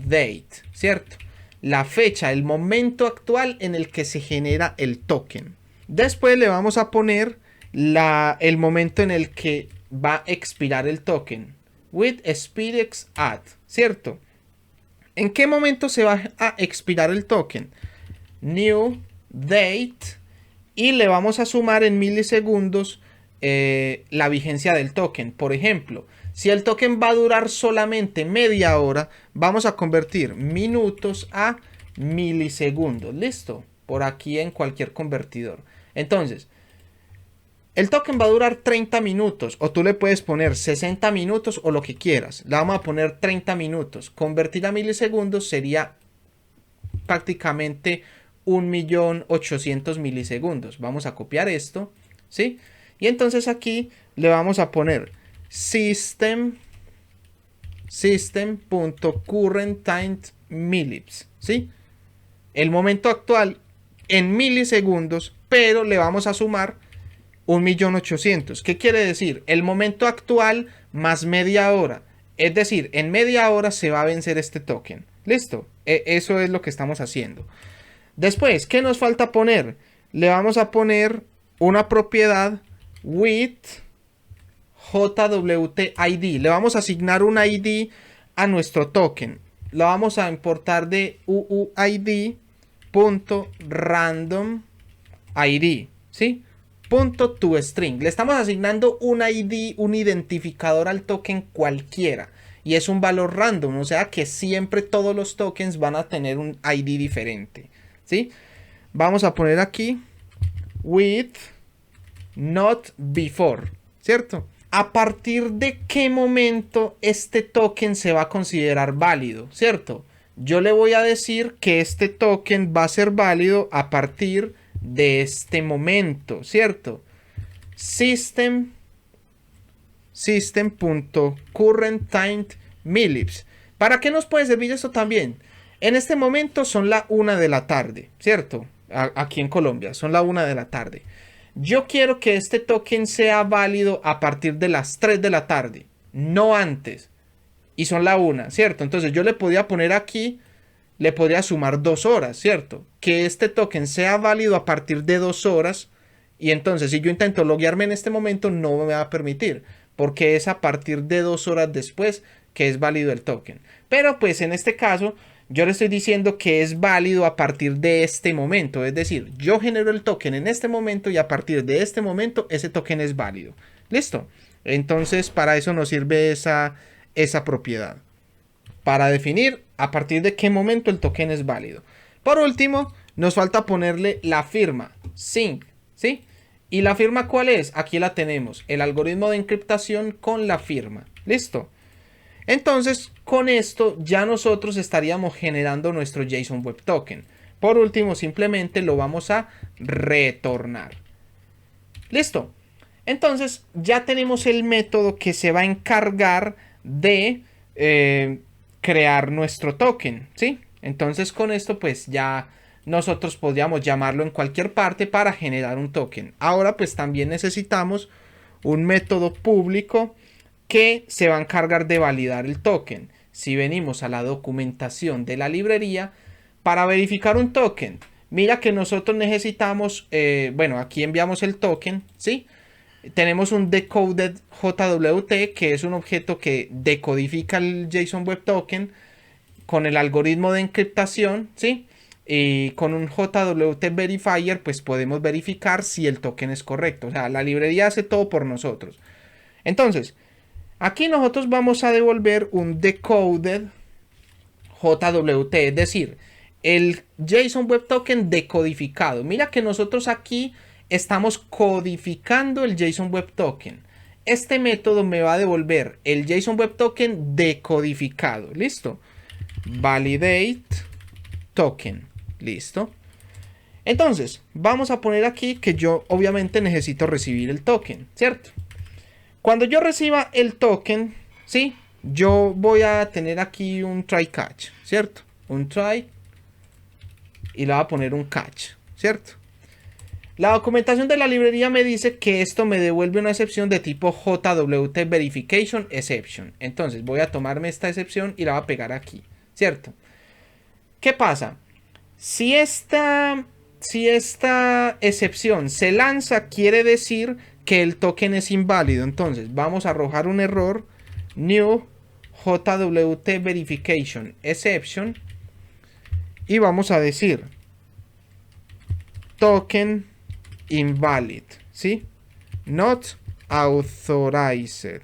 date, ¿cierto? La fecha, el momento actual en el que se genera el token. Después le vamos a poner el momento en el que va a expirar el token. With SpeedX at, ¿cierto? ¿En qué momento se va a expirar el token? New date. Y le vamos a sumar en milisegundos la vigencia del token. Por ejemplo, si el token va a durar solamente media hora, vamos a convertir minutos a milisegundos. ¿Listo? Por aquí en cualquier convertidor. Entonces, el token va a durar 30 minutos o tú le puedes poner 60 minutos o lo que quieras. Le vamos a poner 30 minutos. Convertir a milisegundos sería prácticamente 1.800.000 milisegundos. Vamos a copiar esto, ¿sí? Y entonces aquí le vamos a poner system.currentTime ¿sí? El momento actual en milisegundos, pero le vamos a sumar 1.800.000. ¿Qué quiere decir? El momento actual más media hora. Es decir, en media hora se va a vencer este token. ¿Listo? Eso es lo que estamos haciendo. Después, ¿qué nos falta poner? Le vamos a poner una propiedad with JWT-ID. Le vamos a asignar un ID a nuestro token. Lo vamos a importar de UUID punto random ID, ¿sí? Punto toString. Le estamos asignando un ID, un identificador al token cualquiera. Y es un valor random, o sea que siempre todos los tokens van a tener un ID diferente, ¿sí? Vamos a poner aquí with not before, ¿cierto? ¿A partir de qué momento este token se va a considerar válido, ¿cierto? Yo le voy a decir que este token va a ser válido a partir de este momento, ¿cierto? System.currentTime_millips. ¿Para qué nos puede servir esto también? En este momento son la 1 de la tarde, ¿cierto? Aquí en Colombia son la 1 de la tarde. Yo quiero que este token sea válido a partir de las 3 de la tarde, no antes. Y son la 1, ¿cierto? Entonces yo le podría poner aquí, le podría sumar 2 horas, ¿cierto? Que este token sea válido a partir de 2 horas. Y entonces si yo intento loguearme en este momento no me va a permitir, porque es a partir de 2 horas después que es válido el token. Pero pues en este caso yo le estoy diciendo que es válido a partir de este momento. Es decir, yo genero el token en este momento y a partir de este momento ese token es válido. ¿Listo? Entonces para eso nos sirve esa propiedad. Para definir a partir de qué momento el token es válido. Por último, nos falta ponerle la firma, sync, ¿sí? ¿Y la firma cuál es? Aquí la tenemos, el algoritmo de encriptación con la firma. ¿Listo? Entonces, con esto ya nosotros estaríamos generando nuestro JSON Web Token. Por último, simplemente lo vamos a retornar. ¿Listo? Entonces, ya tenemos el método que se va a encargar de crear nuestro token, ¿sí? Entonces, con esto, pues ya nosotros podríamos llamarlo en cualquier parte para generar un token. Ahora, pues también necesitamos un método público que se va a encargar de validar el token. Si venimos a la documentación de la librería, para verificar un token, mira que nosotros necesitamos, bueno, aquí enviamos el token, ¿sí? Tenemos un decoded JWT, que es un objeto que decodifica el JSON Web Token con el algoritmo de encriptación, ¿sí? Y con un JWT verifier, pues podemos verificar si el token es correcto. O sea, la librería hace todo por nosotros. Entonces, aquí nosotros vamos a devolver un decoded JWT, es decir, el JSON Web Token decodificado. Mira que nosotros aquí estamos codificando el JSON Web Token. Este método me va a devolver el JSON Web Token decodificado. ¿Listo? Validate token. ¿Listo? Entonces, vamos a poner aquí que yo obviamente necesito recibir el token, ¿cierto? Cuando yo reciba el token, ¿sí? Yo voy a tener aquí un try catch, ¿cierto? Un try y le voy a poner un catch, ¿cierto? La documentación de la librería me dice que esto me devuelve una excepción de tipo JWT Verification Exception. Entonces voy a tomarme esta excepción y la voy a pegar aquí, ¿cierto? ¿Qué pasa? Si esta excepción se lanza, quiere decir que el token es inválido. Entonces vamos a arrojar un error, new JWT Verification Exception, y vamos a decir token invalid, ¿sí? Not authorized.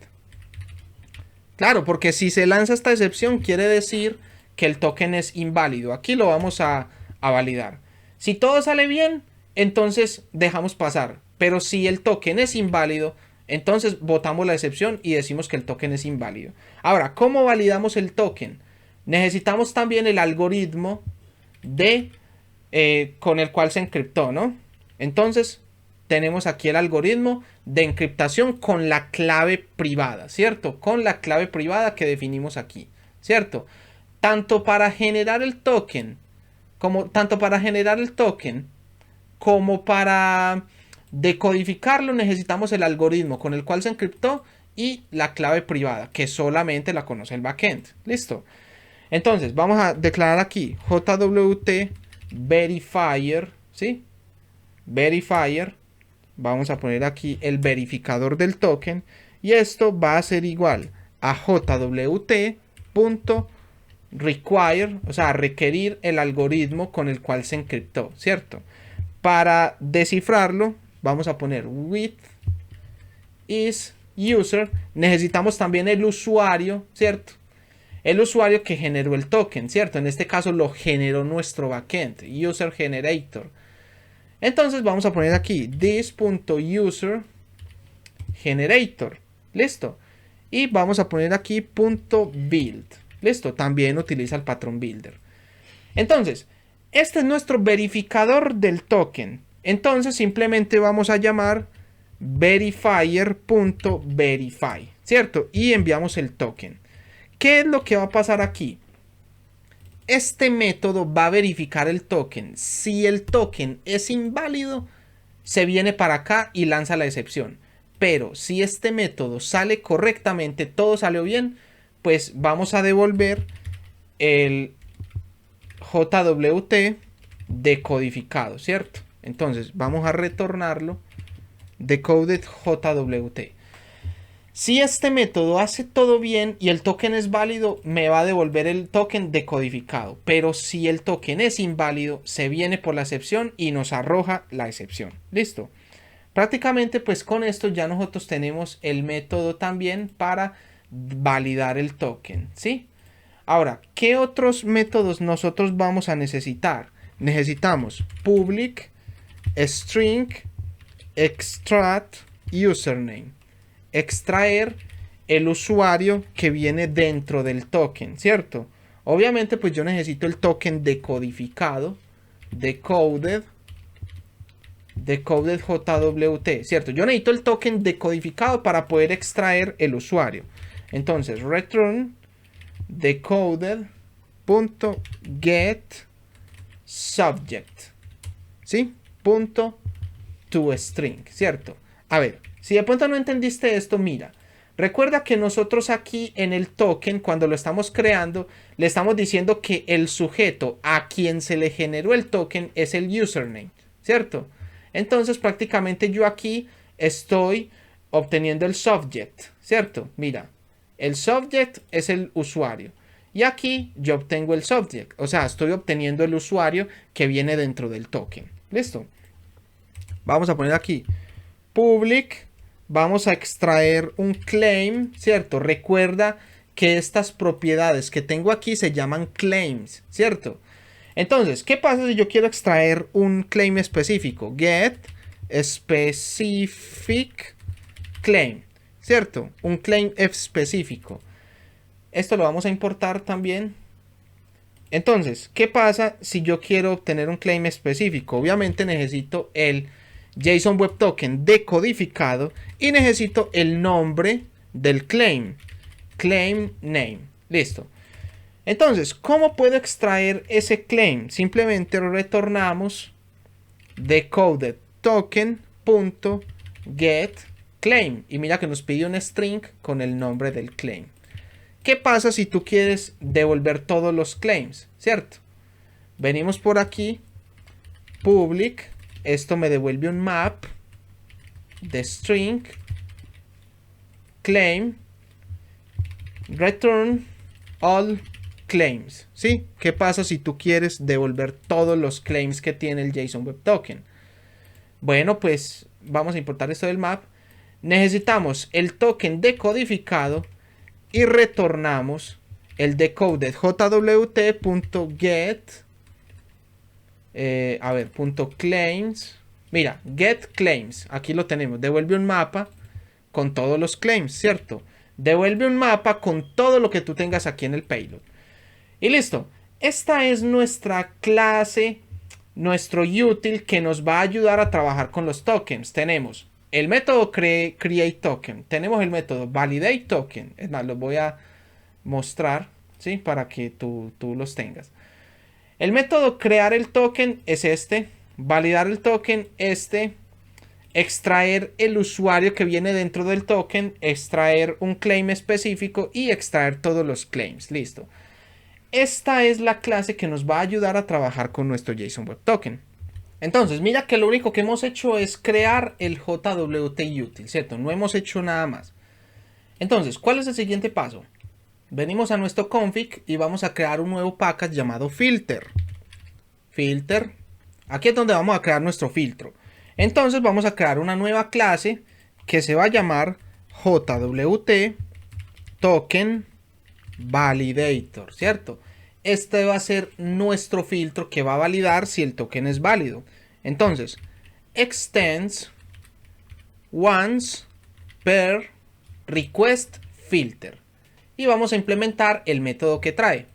Claro, porque si se lanza esta excepción quiere decir que el token es inválido. Aquí lo vamos a validar. Si todo sale bien, entonces dejamos pasar. Pero si el token es inválido, entonces botamos la excepción y decimos que el token es inválido. Ahora, ¿cómo validamos el token? Necesitamos también el algoritmo con el cual se encriptó, ¿no? Entonces, tenemos aquí el algoritmo de encriptación con la clave privada, ¿cierto? Con la clave privada que definimos aquí, ¿cierto? Tanto para generar el token, como para decodificarlo, necesitamos el algoritmo con el cual se encriptó y la clave privada, que solamente la conoce el backend. ¿Listo? Entonces, vamos a declarar aquí JWT verifier, ¿sí? Verifier. Vamos a poner aquí el verificador del token. Y esto va a ser igual a JWT require, o sea, requerir el algoritmo con el cual se encriptó, ¿cierto? Para descifrarlo, vamos a poner with is user. Necesitamos también el usuario, ¿cierto? El usuario que generó el token, ¿cierto? En este caso lo generó nuestro backend, user generator. Entonces vamos a poner aquí this.user generator, listo. Y vamos a poner aquí .build, listo. También utiliza el patrón builder. Entonces, este es nuestro verificador del token. Entonces simplemente vamos a llamar verifier.verify, ¿cierto? Y enviamos el token. ¿Qué es lo que va a pasar aquí? Este método va a verificar el token. Si el token es inválido, se viene para acá y lanza la excepción. Pero si este método sale correctamente, todo salió bien, pues vamos a devolver el JWT decodificado, ¿cierto? Entonces vamos a retornarlo decoded JWT. Si este método hace todo bien y el token es válido, me va a devolver el token decodificado. Pero si el token es inválido, se viene por la excepción y nos arroja la excepción. ¿Listo? Prácticamente pues con esto ya nosotros tenemos el método también para validar el token, ¿sí? Ahora, ¿qué otros métodos nosotros vamos a necesitar? Necesitamos public string extract username. Extraer el usuario que viene dentro del token, ¿cierto? Obviamente pues yo necesito el token decodificado, decoded JWT, ¿cierto? Yo necesito el token decodificado para poder extraer el usuario. Entonces return decoded.get subject, ¿sí? Punto to string, ¿cierto? A ver, si de pronto no entendiste esto, mira, recuerda que nosotros aquí en el token, cuando lo estamos creando, le estamos diciendo que el sujeto a quien se le generó el token es el username, ¿cierto? Entonces prácticamente yo aquí estoy obteniendo el subject, ¿cierto? Mira, el subject es el usuario y aquí yo obtengo el subject, o sea, estoy obteniendo el usuario que viene dentro del token. ¿Listo? Vamos a poner aquí public, vamos a extraer un claim, ¿cierto? Recuerda que estas propiedades que tengo aquí se llaman claims, ¿cierto? Entonces, ¿qué pasa si yo quiero extraer un claim específico? Get specific claim, ¿cierto? Un claim específico. Esto lo vamos a importar también. Entonces, ¿qué pasa si yo quiero obtener un claim específico? Obviamente necesito el JSON Web Token decodificado y necesito el nombre del claim. Claim name. Listo. Entonces, ¿cómo puedo extraer ese claim? Simplemente retornamos decoded token.get claim. Y mira que nos pide un string con el nombre del claim. ¿Qué pasa si tú quieres devolver todos los claims? ¿Cierto? Venimos por aquí. Public. Esto me devuelve un map de string claim return all claims, ¿sí? ¿Qué pasa si tú quieres devolver todos los claims que tiene el JSON Web Token? Bueno, pues vamos a importar esto del map. Necesitamos el token decodificado y retornamos el decoded jwt.get .claims. Mira, get claims, aquí lo tenemos, devuelve un mapa con todos los claims, ¿cierto? Devuelve un mapa con todo lo que tú tengas aquí en el payload. Y listo, esta es nuestra clase, nuestro util que nos va a ayudar a trabajar con los tokens. Tenemos el método create token, tenemos el método validate token, es más, los voy a mostrar, ¿sí? Para que tú los tengas. El método crear el token es este, validar el token este, extraer el usuario que viene dentro del token, extraer un claim específico y extraer todos los claims. Listo. Esta es la clase que nos va a ayudar a trabajar con nuestro JSON Web Token. Entonces, mira que lo único que hemos hecho es crear el JWT util, ¿cierto? No hemos hecho nada más. Entonces, ¿cuál es el siguiente paso? venimos a nuestro config y vamos a crear un nuevo package llamado filter. Filter. Aquí es donde vamos a crear nuestro filtro. Entonces vamos a crear una nueva clase que se va a llamar JWT Token Validator, ¿cierto? Este va a ser nuestro filtro que va a validar si el token es válido. Entonces, extends once per request filter. Y vamos a implementar el método que trae.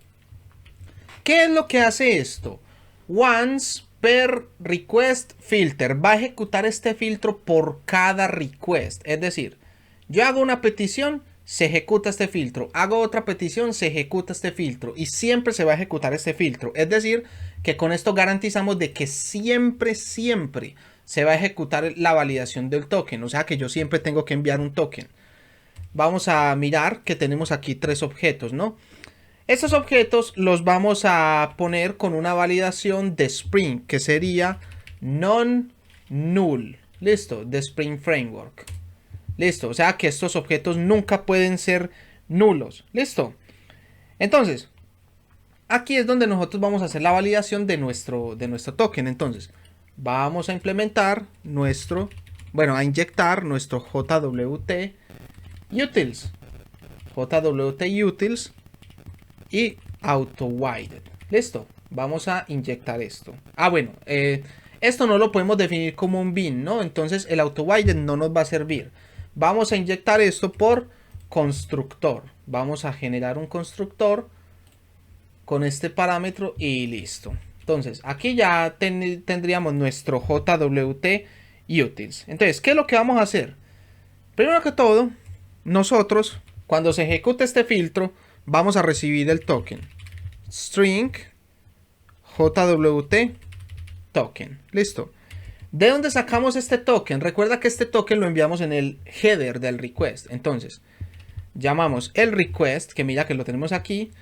¿Qué es lo que hace esto? Once per request filter. Va a ejecutar este filtro por cada request. Es decir, yo hago una petición, se ejecuta este filtro. Hago otra petición, se ejecuta este filtro. Y siempre se va a ejecutar este filtro. Es decir, que con esto garantizamos de que siempre se va a ejecutar la validación del token. O sea que yo siempre tengo que enviar un token. Vamos a mirar que tenemos aquí 3 objetos, ¿no? Estos objetos los vamos a poner con una validación de Spring, que sería non-null. Listo, de Spring Framework. Listo, o sea que estos objetos nunca pueden ser nulos. Listo. Entonces, aquí es donde nosotros vamos a hacer la validación de nuestro token. Entonces, vamos a implementar a inyectar nuestro JWT utils. JWT utils y auto-wided. Listo, vamos a inyectar esto. Esto no lo podemos definir como un bin, ¿no? Entonces el auto-wided no nos va a servir. Vamos a inyectar esto por constructor. Vamos a generar un constructor con este parámetro y listo. Entonces aquí ya tendríamos nuestro JWT utils. Entonces, ¿qué es lo que vamos a hacer? Primero que todo, nosotros cuando se ejecute este filtro vamos a recibir el token string JWT token. Listo. ¿De dónde sacamos este token? Recuerda que este token lo enviamos en el header del request. Entonces, llamamos el request, que mira que lo tenemos aquí,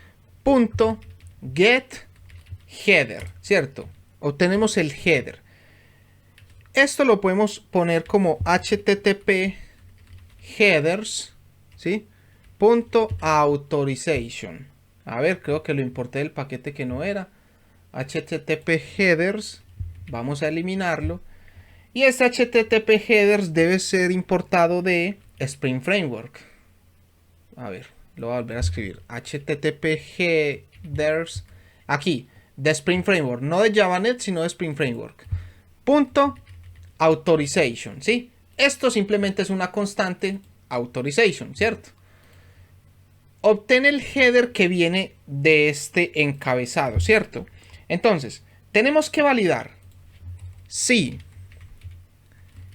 punto get header, ¿cierto? Obtenemos el header. Esto lo podemos poner como http headers, ¿sí? .authorization. A ver, creo que lo importé del paquete que no era. HTTP headers. Vamos a eliminarlo. Y este HTTP headers debe ser importado de Spring Framework. A ver, lo voy a volver a escribir. HTTP headers. Aquí, de Spring Framework. No de JavaNet, sino de Spring Framework. .authorization, ¿sí? Esto simplemente es una constante authorization, ¿cierto? Obtén el header que viene de este encabezado, ¿cierto? Entonces, tenemos que validar si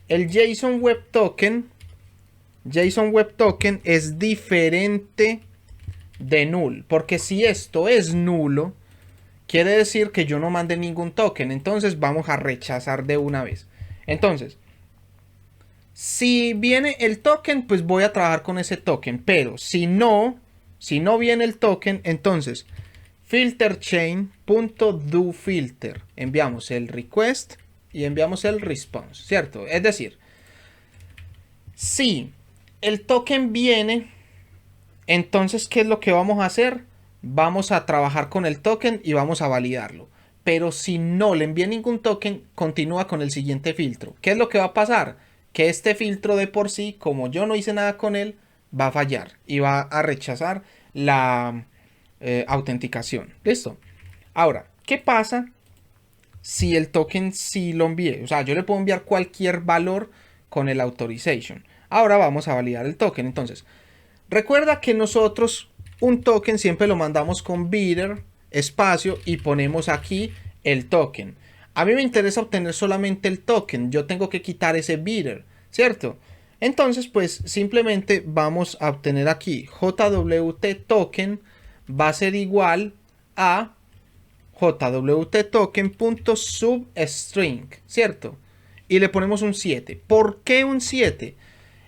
el JSON Web Token es diferente de null. Porque si esto es nulo, quiere decir que yo no mandé ningún token. Entonces vamos a rechazar de una vez. Entonces, si viene el token, pues voy a trabajar con ese token. Pero si no viene el token, entonces filterchain.doFilter. Enviamos el request y enviamos el response, ¿cierto? Es decir, si el token viene, entonces, ¿qué es lo que vamos a hacer? Vamos a trabajar con el token y vamos a validarlo. Pero si no le envía ningún token, continúa con el siguiente filtro. ¿Qué es lo que va a pasar? Que este filtro de por sí, como yo no hice nada con él, va a fallar y va a rechazar la autenticación. ¿Listo? Ahora, ¿qué pasa si el token sí lo envié? O sea, yo le puedo enviar cualquier valor con el authorization. Ahora vamos a validar el token. Entonces, recuerda que nosotros un token siempre lo mandamos con beater, espacio, y ponemos aquí el token. A mí me interesa obtener solamente el token. Yo tengo que quitar ese beater, ¿cierto? Entonces, pues simplemente vamos a obtener aquí JWT token va a ser igual a JWT token.substring, ¿cierto? Y le ponemos un 7. ¿Por qué un 7?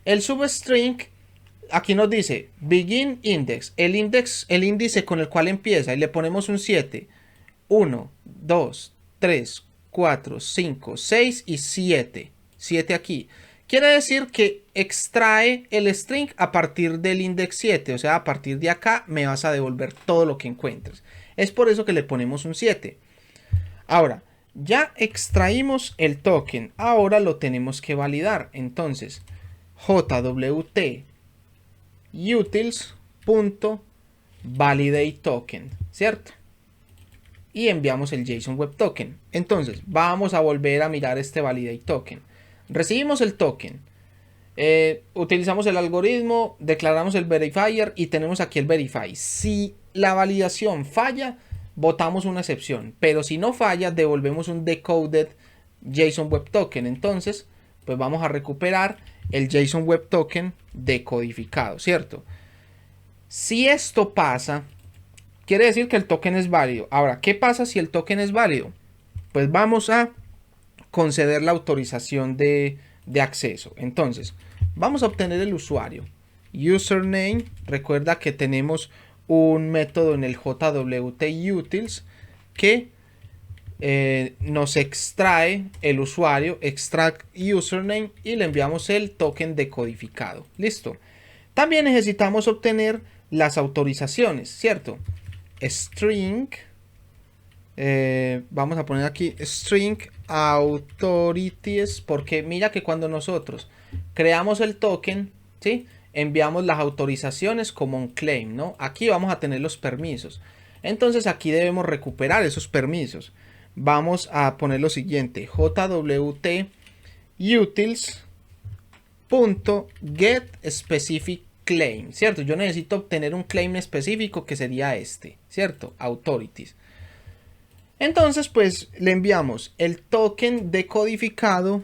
El substring aquí nos dice begin index, el índice con el cual empieza, y le ponemos un 7. 1, 2, 3, 4, 5, 6 y 7. 7 aquí. Quiere decir que extrae el string a partir del index 7, o sea, a partir de acá me vas a devolver todo lo que encuentres. Es por eso que le ponemos un 7. Ahora, ya extraímos el token, ahora lo tenemos que validar. Entonces, jwt utils.validate token, ¿cierto? Y enviamos el JSON Web Token. Entonces, vamos a volver a mirar este validate token. Recibimos el token, utilizamos el algoritmo, declaramos el verifier y tenemos aquí el verify. Si la validación falla, botamos una excepción, pero si no falla, devolvemos un decoded JSON Web Token. Entonces, pues vamos a recuperar el JSON Web Token decodificado, ¿cierto? Si esto pasa, quiere decir que el token es válido. Ahora, ¿qué pasa si el token es válido? Pues vamos a conceder la autorización de acceso. Entonces, vamos a obtener el usuario. Username, recuerda que tenemos un método en el jwt utils que nos extrae el usuario, extract username, y le enviamos el token decodificado. Listo. También necesitamos obtener las autorizaciones, ¿cierto? String, vamos a poner aquí string authorities, porque mira que cuando nosotros creamos el token, ¿sí?, enviamos las autorizaciones como un claim, ¿no? Aquí vamos a tener los permisos. Entonces aquí debemos recuperar esos permisos. Vamos a poner lo siguiente: jwt utils.get specific claim, ¿cierto? Yo necesito obtener un claim específico que sería este, ¿cierto? Authorities. Entonces, pues le enviamos el token decodificado,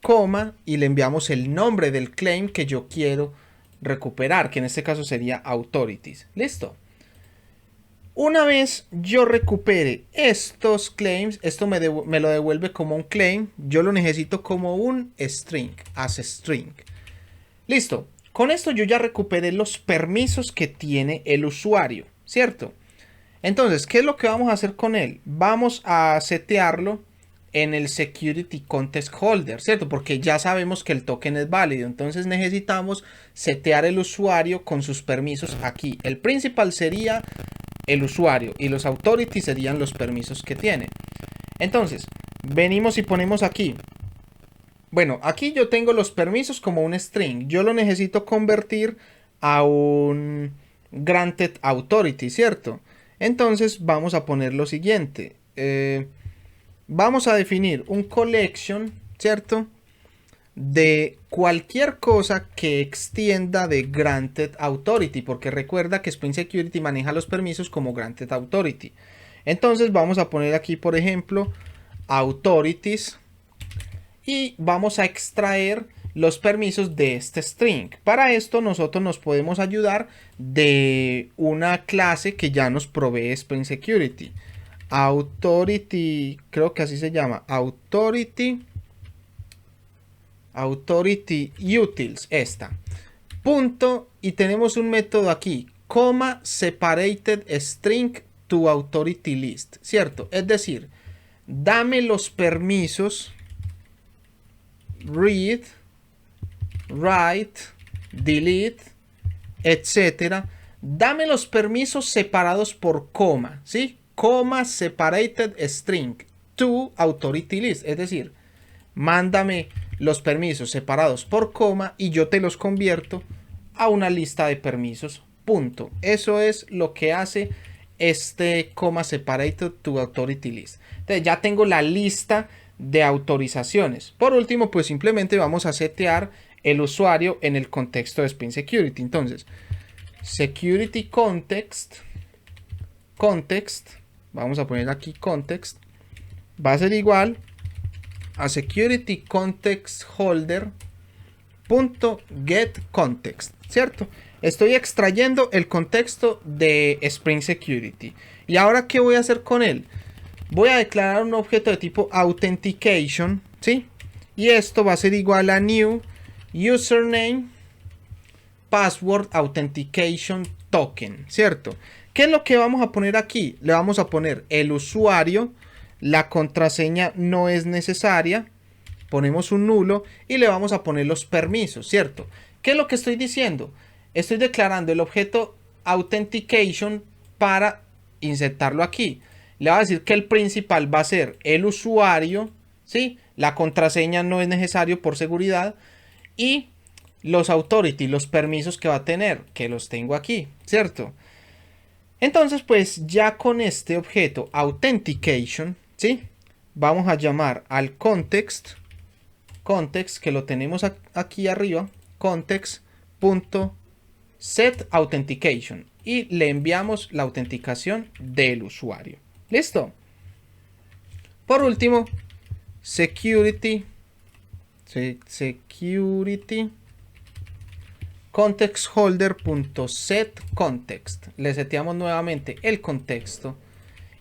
coma, y le enviamos el nombre del claim que yo quiero recuperar, que en este caso sería authorities. Listo. Una vez yo recupere estos claims, esto me lo devuelve como un claim. Yo lo necesito como un string, as string. Listo. Con esto yo ya recuperé los permisos que tiene el usuario, ¿cierto? Entonces, ¿qué es lo que vamos a hacer con él? Vamos a setearlo en el Security Context Holder, ¿cierto? Porque ya sabemos que el token es válido. Entonces necesitamos setear el usuario con sus permisos aquí. El principal sería el usuario y los authorities serían los permisos que tiene. Entonces, venimos y ponemos aquí. Bueno, aquí yo tengo los permisos como un string. Yo lo necesito convertir a un granted authority, ¿cierto? Entonces vamos a poner lo siguiente. Vamos a definir un collection, ¿cierto?, de cualquier cosa que extienda de granted authority, porque recuerda que Spring Security maneja los permisos como granted authority. Entonces vamos a poner aquí, por ejemplo, authorities, y vamos a extraer los permisos de este string. Para esto nosotros nos podemos ayudar de una clase que ya nos provee Spring Security. Authority, creo que así se llama, Authority utils, esta. Punto, y tenemos un método aquí, coma separated string to authority list, ¿cierto? Es decir, dame los permisos read, write, delete, etcétera. Dame los permisos separados por coma, ¿sí? Coma separated string to authority list, es decir, mándame los permisos separados por coma y yo te los convierto a una lista de permisos, punto. Eso es lo que hace este coma separated to authority list. Entonces ya tengo la lista de autorizaciones. Por último, pues simplemente vamos a setear el usuario en el contexto de Spring Security. Entonces, security context, vamos a poner aquí context, va a ser igual a security context holder punto get context, ¿cierto? Estoy extrayendo el contexto de Spring Security. Y ahora, ¿qué voy a hacer con él? Voy a declarar un objeto de tipo authentication, ¿sí? Y esto va a ser igual a new username password authentication token, ¿cierto? ¿Qué es lo que vamos a poner aquí? Le vamos a poner el usuario, la contraseña no es necesaria, ponemos un nulo y le vamos a poner los permisos, ¿cierto? ¿Qué es lo que estoy diciendo? Estoy declarando el objeto authentication para insertarlo aquí. Le voy a decir que el principal va a ser el usuario, ¿sí? La contraseña no es necesario por seguridad. Y los authority, los permisos que va a tener, que los tengo aquí, ¿cierto? Entonces, pues ya con este objeto authentication, ¿sí? Vamos a llamar al context, que lo tenemos aquí arriba, context.setAuthentication, y le enviamos la autenticación del usuario. ¿Listo? Por último, security contextHolder.setContext. Le seteamos nuevamente el contexto.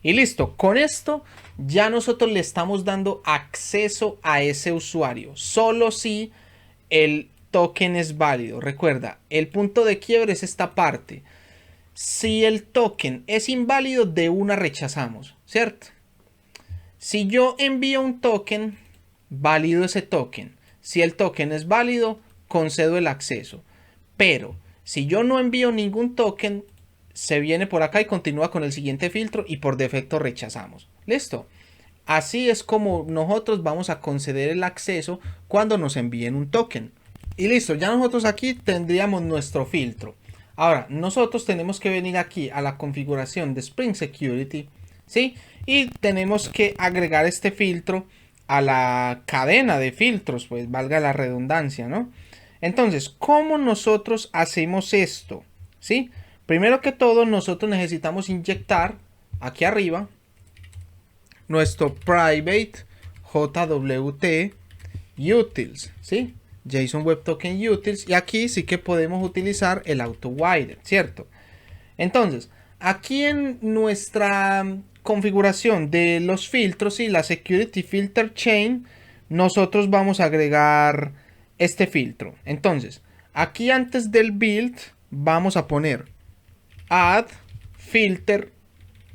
Y listo, con esto ya nosotros le estamos dando acceso a ese usuario. Solo si el token es válido. Recuerda, el punto de quiebre es esta parte. Si el token es inválido, de una rechazamos, ¿cierto? Si yo envío un token, valido ese token. Si el token es válido, concedo el acceso. Pero si yo no envío ningún token, se viene por acá y continúa con el siguiente filtro y por defecto rechazamos. ¿Listo? Así es como nosotros vamos a conceder el acceso cuando nos envíen un token. Y listo, ya nosotros aquí tendríamos nuestro filtro. Ahora, nosotros tenemos que venir aquí a la configuración de Spring Security, ¿sí? Y tenemos que agregar este filtro a la cadena de filtros, pues valga la redundancia, ¿no? Entonces, ¿cómo nosotros hacemos esto? ¿Sí? Primero que todo, nosotros necesitamos inyectar aquí arriba nuestro private JWT utils, ¿sí? JSON Web Token utils, y aquí sí que podemos utilizar el AutoWider, ¿cierto? Entonces, aquí en nuestra configuración de los filtros y la Security Filter Chain, nosotros vamos a agregar este filtro. Entonces, aquí antes del build vamos a poner add filter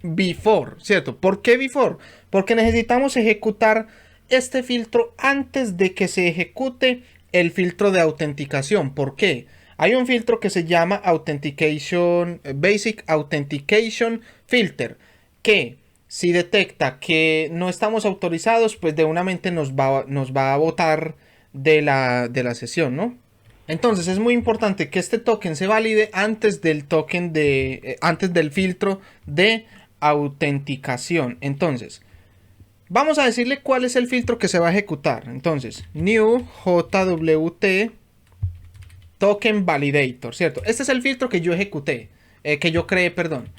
before, ¿cierto? ¿Por qué before? Porque necesitamos ejecutar este filtro antes de que se ejecute el filtro de autenticación. ¿Por qué? Hay un filtro que se llama Authentication, Basic Authentication Filter, que si detecta que no estamos autorizados, pues de una mente nos va a botar de la sesión, ¿no? Entonces es muy importante que este token se valide antes del token antes del filtro de autenticación. Entonces, vamos a decirle cuál es el filtro que se va a ejecutar. Entonces, new JWT token validator, ¿cierto? Este es el filtro que yo ejecuté, que yo creé, perdón.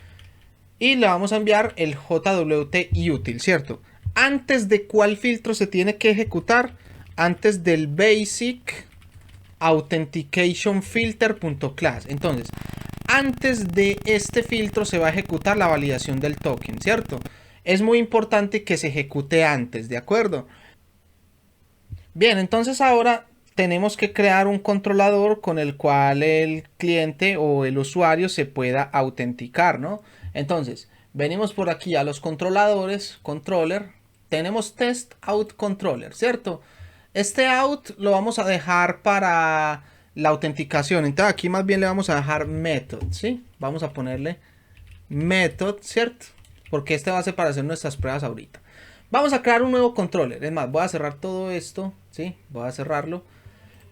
Y le vamos a enviar el JWT util, ¿cierto? Antes de cuál filtro se tiene que ejecutar, antes del basic authentication filter.class. Entonces, antes de este filtro se va a ejecutar la validación del token, ¿cierto? Es muy importante que se ejecute antes, ¿de acuerdo? Bien, entonces ahora tenemos que crear un controlador con el cual el cliente o el usuario se pueda autenticar, ¿no? Entonces, venimos por aquí a los controladores, controller, tenemos test out controller, ¿cierto? Este out lo vamos a dejar para la autenticación. Entonces aquí más bien le vamos a dejar method, ¿sí? Vamos a ponerle method, ¿cierto? Porque este va a ser para hacer nuestras pruebas ahorita. Vamos a crear un nuevo controller. Es más, voy a cerrar todo esto, ¿sí? Voy a cerrarlo.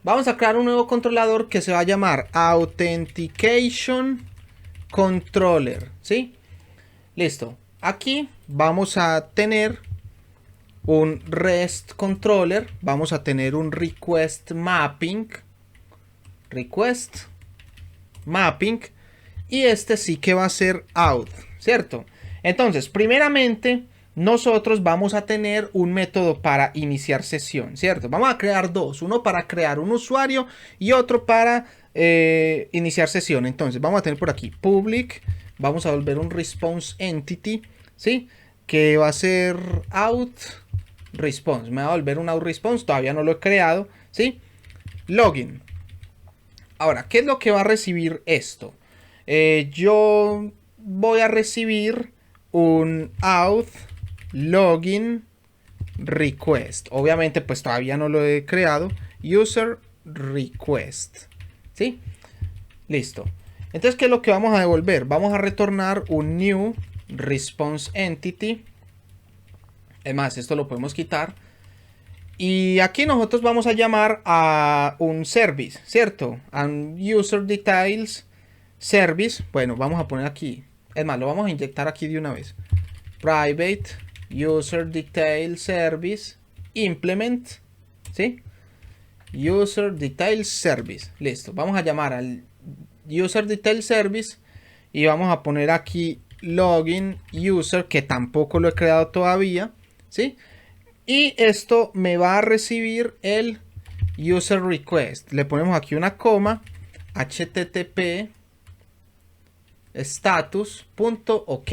Vamos a crear un nuevo controlador que se va a llamar Authentication Controller, ¿sí? Listo. Aquí vamos a tener un REST controller, vamos a tener un request mapping, y este sí que va a ser out, ¿cierto? Entonces, primeramente, nosotros vamos a tener un método para iniciar sesión, ¿cierto? Vamos a crear dos, uno para crear un usuario y otro para iniciar sesión. Entonces, vamos a tener por aquí public, vamos a volver un response entity, ¿sí? Que va a ser out response, me va a volver un out response, todavía no lo he creado, ¿sí? Login. Ahora, ¿qué es lo que va a recibir esto? Yo voy a recibir un auth login request. Obviamente pues todavía no lo he creado. User request. ¿Sí? Listo. Entonces, ¿qué es lo que vamos a devolver? Vamos a retornar un new response entity. Es más, esto lo podemos quitar. Y aquí nosotros vamos a llamar a un service, ¿cierto? A un user details service. Bueno, vamos a poner aquí. Es más, lo vamos a inyectar aquí de una vez. Private user details service implement. ¿Sí? User details service. Listo. Vamos a llamar al user details service. Y vamos a poner aquí login user, que tampoco lo he creado todavía. ¿Sí? Y esto me va a recibir el user request. Le ponemos aquí una coma. HTTP status.ok.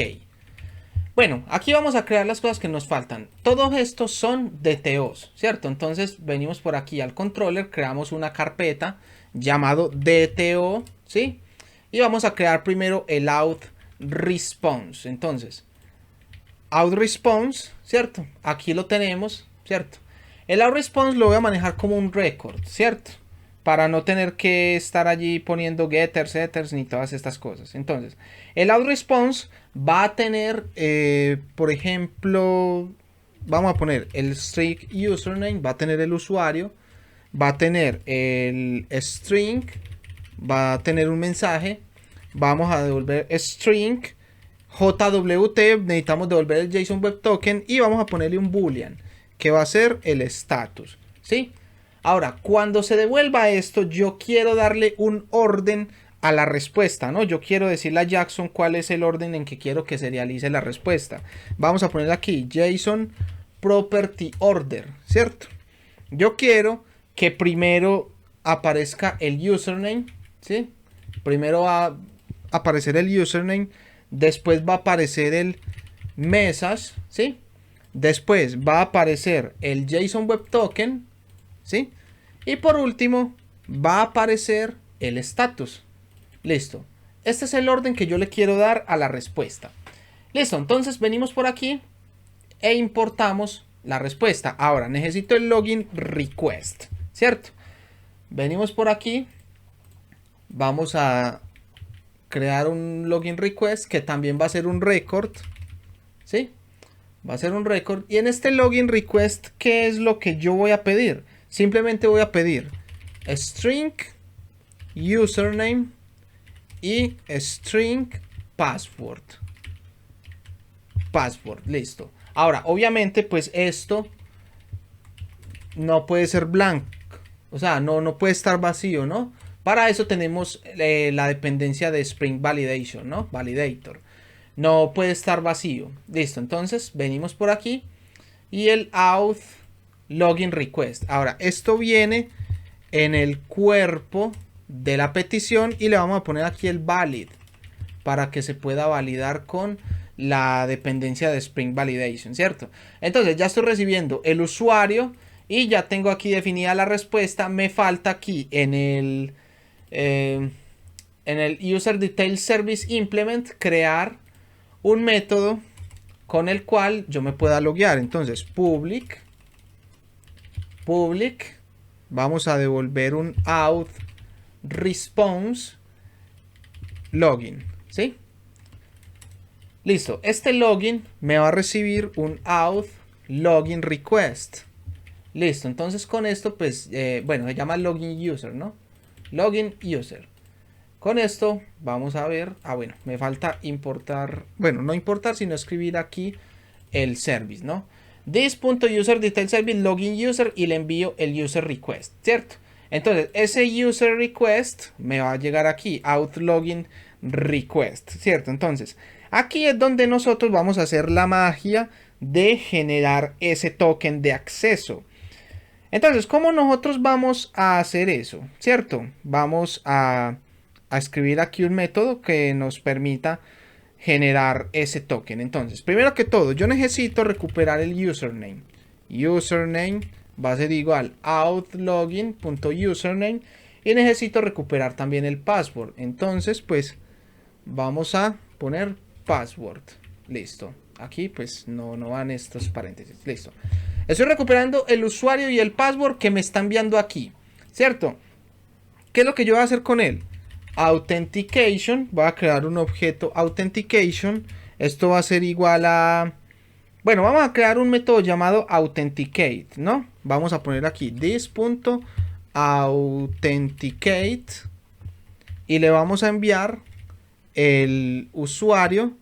Bueno, aquí vamos a crear las cosas que nos faltan. Todos estos son DTOs, ¿cierto? Entonces venimos por aquí al controller, creamos una carpeta llamado DTO, ¿sí? Y vamos a crear primero el out response. Entonces, out response, ¿cierto? Aquí lo tenemos, ¿cierto? El out response lo voy a manejar como un record, ¿cierto? Para no tener que estar allí poniendo getters, setters, ni todas estas cosas. Entonces, el out response va a tener, por ejemplo, vamos a poner el string username, va a tener el usuario, va a tener el string, va a tener un mensaje, vamos a devolver string, JWT, necesitamos devolver el JSON Web Token y vamos a ponerle un boolean que va a ser el status, ¿sí? Ahora, cuando se devuelva esto, yo quiero darle un orden a la respuesta, ¿no? Yo quiero decirle a Jackson cuál es el orden en que quiero que serialice la respuesta. Vamos a poner aquí JSON Property Order, ¿cierto? Yo quiero que primero aparezca el username, ¿sí? Primero va a aparecer el username, después va a aparecer el message, ¿sí? Después va a aparecer el JSON Web Token, ¿sí? Y por último va a aparecer el status. Listo. Este es el orden que yo le quiero dar a la respuesta. Listo, entonces venimos por aquí e importamos la respuesta. Ahora necesito el login request, ¿cierto? Venimos por aquí. Vamos a crear un login request que también va a ser un record, ¿sí? Va a ser un record. Y en este login request, ¿qué es lo que yo voy a pedir? Simplemente voy a pedir string username y string password. Listo. Ahora, obviamente, pues esto no puede ser blanco. O sea, no puede estar vacío, ¿no? Para eso tenemos la dependencia de Spring Validation, ¿no? Validator. No puede estar vacío. Listo, entonces venimos por aquí. Y el auth login request. Ahora, esto viene en el cuerpo de la petición y le vamos a poner aquí el valid para que se pueda validar con la dependencia de Spring Validation, ¿cierto? Entonces ya estoy recibiendo el usuario y ya tengo aquí definida la respuesta. Me falta aquí en el User Details Service Implement crear un método con el cual yo me pueda loguear. Entonces public, vamos a devolver un auth response login, ¿sí? Listo, este login me va a recibir un auth login request. Listo, entonces con esto pues, bueno, se llama login user, ¿no? Login user. Con esto vamos a ver, bueno, me falta importar, bueno, no importar, sino escribir aquí el service, ¿no? This.user_detail_service login user y le envío el user request, ¿cierto? Entonces, ese user request me va a llegar aquí, out login request, ¿cierto? Entonces, aquí es donde nosotros vamos a hacer la magia de generar ese token de acceso. Entonces, ¿cómo nosotros vamos a hacer eso? ¿Cierto? Vamos a escribir aquí un método que nos permita generar ese token. Entonces, primero que todo, yo necesito recuperar el username. Username va a ser igual outlogin.username y necesito recuperar también el password. Entonces, pues vamos a poner password. Listo. Aquí pues no van estos paréntesis. Listo. Estoy recuperando el usuario y el password que me está enviando aquí, ¿cierto? ¿Qué es lo que yo voy a hacer con él? Authentication. Voy a crear un objeto authentication. Esto va a ser igual a... Bueno, vamos a crear un método llamado authenticate, ¿no? Vamos a poner aquí this.authenticate y le vamos a enviar el usuario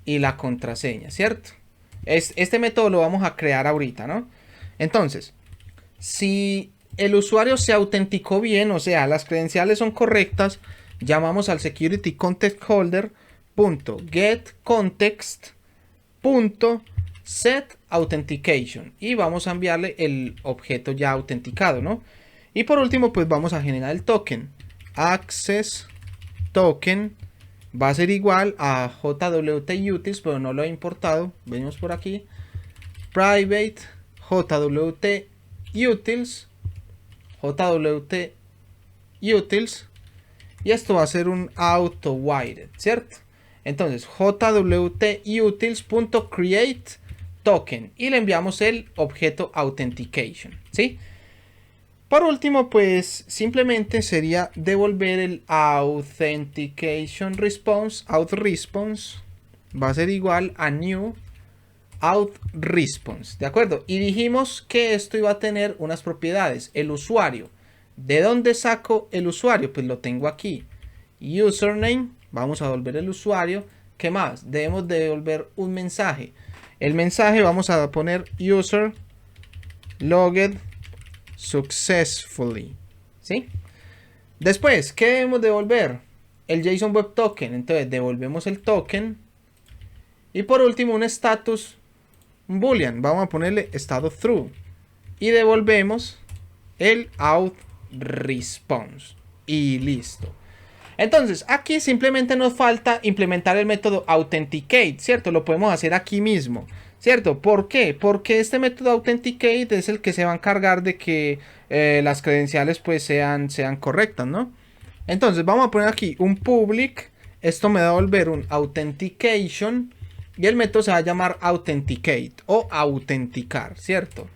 y la contraseña, ¿cierto? Este método lo vamos a crear ahorita, ¿no? Entonces, si el usuario se autenticó bien, o sea, las credenciales son correctas, llamamos al security context holder .get context .set authentication y vamos a enviarle el objeto ya autenticado, ¿no? Y por último, pues vamos a generar el token. Access token va a ser igual a JWT utils, pero no lo he importado. Venimos por aquí. Private JWT utils. JWT utils. Y esto va a ser un auto wired, ¿cierto? Entonces, JWT utils.create token y le enviamos el objeto authentication, ¿sí? Por último, pues simplemente sería devolver el authentication response, auth response, va a ser igual a new auth response, ¿de acuerdo? Y dijimos que esto iba a tener unas propiedades, el usuario. ¿De dónde saco el usuario? Pues lo tengo aquí. Username, vamos a devolver el usuario. ¿Qué más? Debemos de devolver un mensaje. El mensaje vamos a poner user logged successfully, ¿sí? Después, ¿qué debemos devolver? El JSON Web Token. Entonces devolvemos el token. Y por último un status, un boolean. Vamos a ponerle estado true. Y devolvemos el auth response. Y listo. Entonces, aquí simplemente nos falta implementar el método authenticate, ¿cierto? Lo podemos hacer aquí mismo, ¿cierto? ¿Por qué? Porque este método authenticate es el que se va a encargar de que las credenciales pues sean correctas, ¿no? Entonces, vamos a poner aquí un public. Esto me va a devolver un authentication. Y el método se va a llamar authenticate o autenticar, ¿cierto?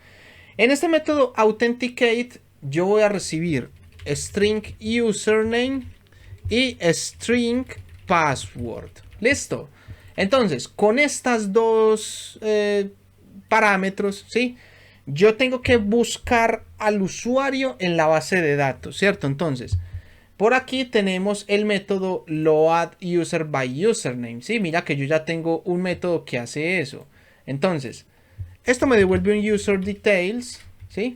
En este método authenticate yo voy a recibir string username y string password. Listo. Entonces, con estas dos parámetros, ¿sí? Yo tengo que buscar al usuario en la base de datos, ¿cierto? Entonces, por aquí tenemos el método loadUserByUsername, ¿sí? Mira que yo ya tengo un método que hace eso. Entonces, esto me devuelve un userDetails, ¿sí?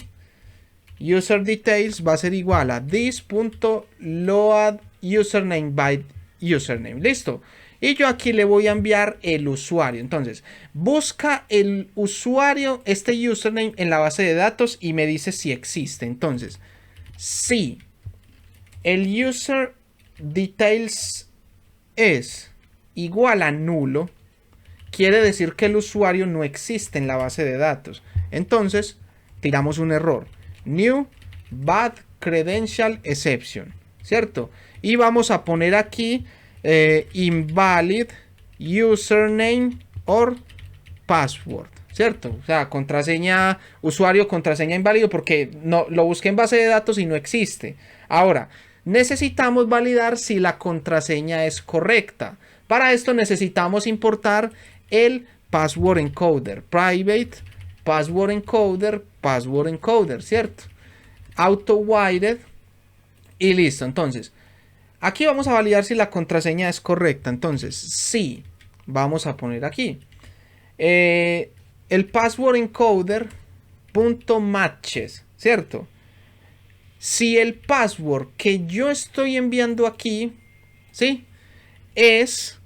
UserDetails va a ser igual a this.loadUsernameByUsername. Listo. Y yo aquí le voy a enviar el usuario. Entonces, busca el usuario, este username en la base de datos y me dice si existe. Entonces, si el userDetails es igual a nulo, quiere decir que el usuario no existe en la base de datos. Entonces, tiramos un error. New bad credential exception, ¿cierto? Y vamos a poner aquí invalid username or password, ¿cierto? O sea, contraseña, usuario, contraseña inválido porque no lo busqué en base de datos y no existe. Ahora, necesitamos validar si la contraseña es correcta. Para esto necesitamos importar el password encoder, private password encoder, ¿cierto? Auto wired y listo. Entonces, aquí vamos a validar si la contraseña es correcta. Entonces, sí, vamos a poner aquí el password encoder .matches, ¿cierto? Si el password que yo estoy enviando aquí, ¿sí? Es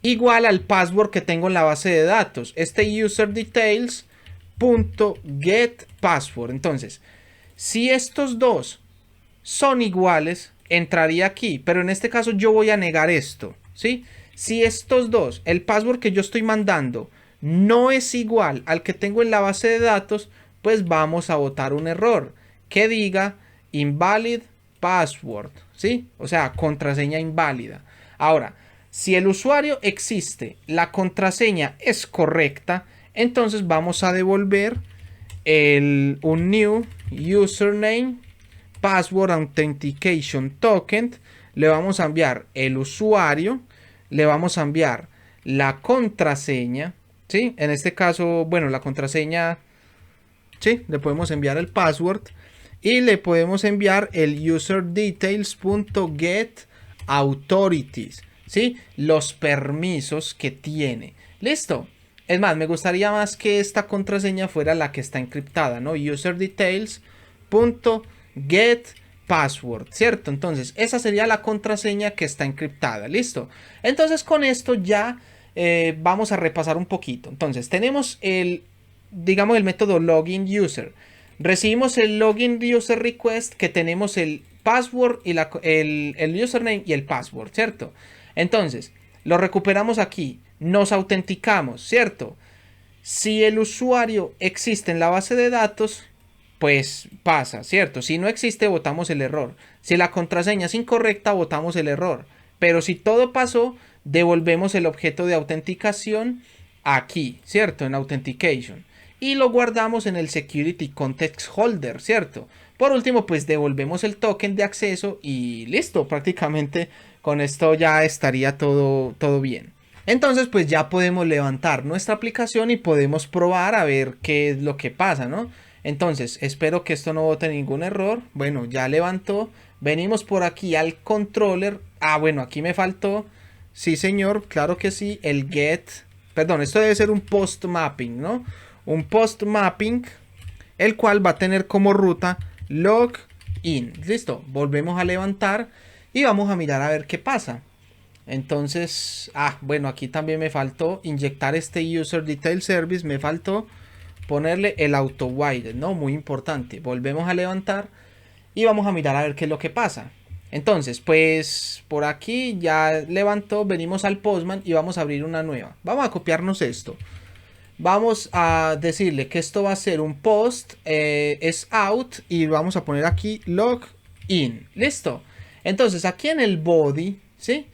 igual al password que tengo en la base de datos, este userdetails.getPassword. Entonces, si estos dos son iguales, entraría aquí, pero en este caso yo voy a negar esto, ¿sí? Si estos dos, el password que yo estoy mandando no es igual al que tengo en la base de datos, pues vamos a botar un error que diga invalid password, ¿sí? O sea, contraseña inválida. Ahora, Si el usuario existe, la contraseña es correcta, entonces vamos a devolver un new username password authentication token. Le vamos a enviar el usuario, le vamos a enviar la contraseña, ¿sí? En este caso, bueno, la contraseña, ¿sí? Le podemos enviar el password y le podemos enviar el userdetails.getAuthorities, ¿sí? Los permisos que tiene. ¿Listo? Es más, me gustaría más que esta contraseña fuera la que está encriptada, ¿no? userdetails.getPassword, ¿cierto? Entonces, esa sería la contraseña que está encriptada, ¿listo? Entonces, con esto ya vamos a repasar un poquito. Entonces, tenemos digamos, el método login user. Recibimos el login user request, que tenemos el password y el username y el password, ¿cierto? Entonces, lo recuperamos aquí. Nos autenticamos, ¿cierto? Si el usuario existe en la base de datos, pues pasa, ¿cierto? Si no existe, votamos el error. Si la contraseña es incorrecta, votamos el error. Pero si todo pasó, devolvemos el objeto de autenticación aquí, ¿cierto? En Authentication. Y lo guardamos en el Security Context Holder, ¿cierto? Por último, pues devolvemos el token de acceso y listo. Prácticamente con esto ya estaría todo bien. Entonces, pues ya podemos levantar nuestra aplicación y podemos probar a ver qué es lo que pasa, ¿no? Entonces, espero que esto no bote ningún error. Bueno, ya levantó. Venimos por aquí al controller. Ah, bueno, aquí me faltó. Sí, señor, claro que sí. El get. Perdón, esto debe ser un post mapping, ¿no? Un post mapping, el cual va a tener como ruta login. Listo, volvemos a levantar y vamos a mirar a ver qué pasa. Entonces, bueno, aquí también me faltó inyectar este user detail service, me faltó ponerle el auto while, ¿no? Muy importante. Volvemos a levantar y vamos a mirar a ver qué es lo que pasa. Entonces, pues por aquí ya levantó, venimos al Postman y vamos a abrir una nueva. Vamos a copiarnos esto. Vamos a decirle que esto va a ser un post, es out, y vamos a poner aquí login. Listo. Entonces, aquí en el body, ¿sí?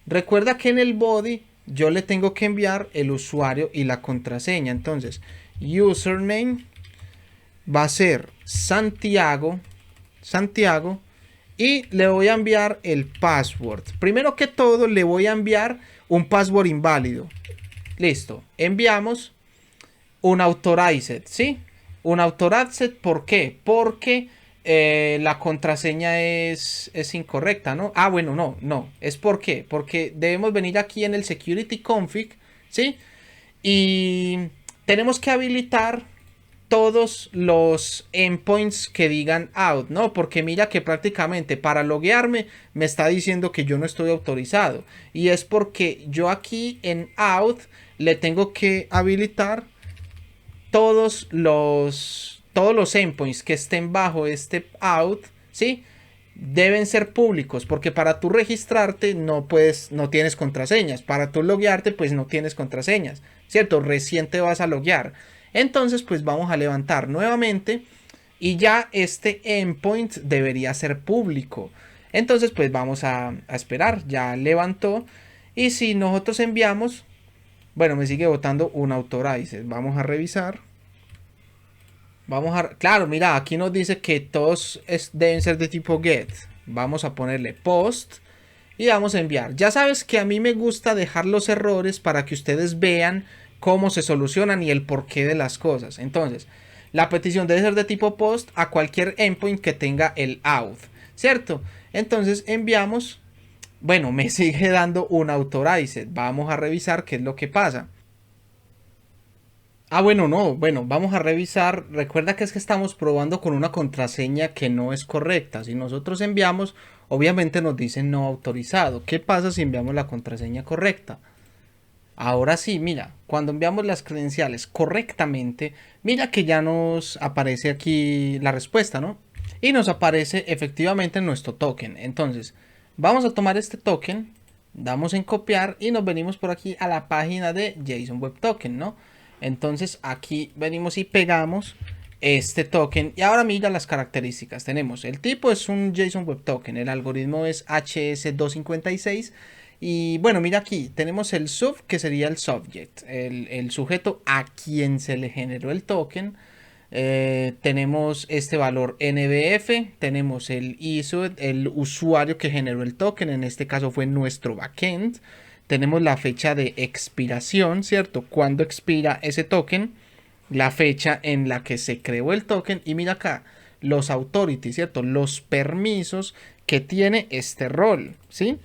Recuerda que en el body yo le tengo que enviar el usuario y la contraseña. Entonces, username va a ser Santiago, y le voy a enviar el password. Primero que todo, le voy a enviar un password inválido. Listo. Enviamos un authorized, ¿sí? Un authorized, ¿por qué? Porque la contraseña es incorrecta, ¿no? Bueno, no. ¿Es por qué? Porque debemos venir aquí en el security config, ¿sí? Y tenemos que habilitar todos los endpoints que digan out, ¿no? Porque mira que prácticamente para loguearme me está diciendo que yo no estoy autorizado. Y es porque yo aquí en out le tengo que habilitar todos los endpoints que estén bajo este out, ¿sí? Deben ser públicos, porque para tú registrarte no tienes contraseñas. Para tú loguearte, pues no tienes contraseñas, ¿cierto? Recién te vas a loguear. Entonces, pues vamos a levantar nuevamente y ya este endpoint debería ser público. Entonces, pues vamos a esperar. Ya levantó. Y si nosotros enviamos, bueno, me sigue botando un authorize. Vamos a revisar. Claro, mira, aquí nos dice que todos deben ser de tipo get. Vamos a ponerle post y vamos a enviar. Ya sabes que a mí me gusta dejar los errores para que ustedes vean cómo se solucionan y el porqué de las cosas. Entonces, la petición debe ser de tipo post a cualquier endpoint que tenga el auth, ¿cierto? Entonces enviamos. Bueno, me sigue dando un authorized. Vamos a revisar qué es lo que pasa. Bueno, no, bueno, vamos a revisar. Recuerda que es que estamos probando con una contraseña que no es correcta. Si nosotros enviamos, obviamente nos dice no autorizado. ¿Qué pasa si enviamos la contraseña correcta? Ahora sí, mira, cuando enviamos las credenciales correctamente, mira que ya nos aparece aquí la respuesta, ¿no? Y nos aparece efectivamente nuestro token. Entonces, vamos a tomar este token, damos en copiar y nos venimos por aquí a la página de JSON Web Token, ¿no? Entonces aquí venimos y pegamos este token y ahora mira las características. Tenemos el tipo es un JSON Web Token, el algoritmo es HS256 Y bueno, mira aquí, tenemos el sub, que sería el subject, el sujeto a quien se le generó el token. Tenemos este valor NBF, tenemos el ISO, el usuario que generó el token, en este caso fue nuestro backend. Tenemos la fecha de expiración, ¿cierto? Cuando expira ese token, la fecha en la que se creó el token. Y mira acá, los authorities, ¿cierto? Los permisos que tiene este rol, ¿sí?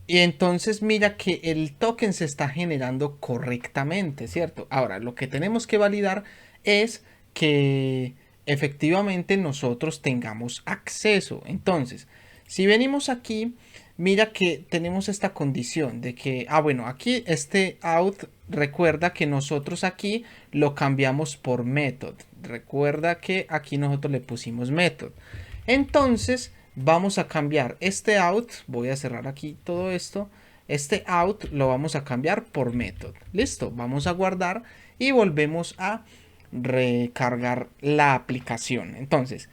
Y entonces mira que el token se está generando correctamente, ¿cierto? Ahora, lo que tenemos que validar es que efectivamente nosotros tengamos acceso. Entonces, si venimos aquí, mira que tenemos esta condición de que, bueno, aquí este out, recuerda que nosotros aquí lo cambiamos por method. Recuerda que aquí nosotros le pusimos method. Entonces, vamos a cambiar este out, voy a cerrar aquí todo esto, este out lo vamos a cambiar por method. Listo, vamos a guardar y volvemos a recargar la aplicación. Entonces,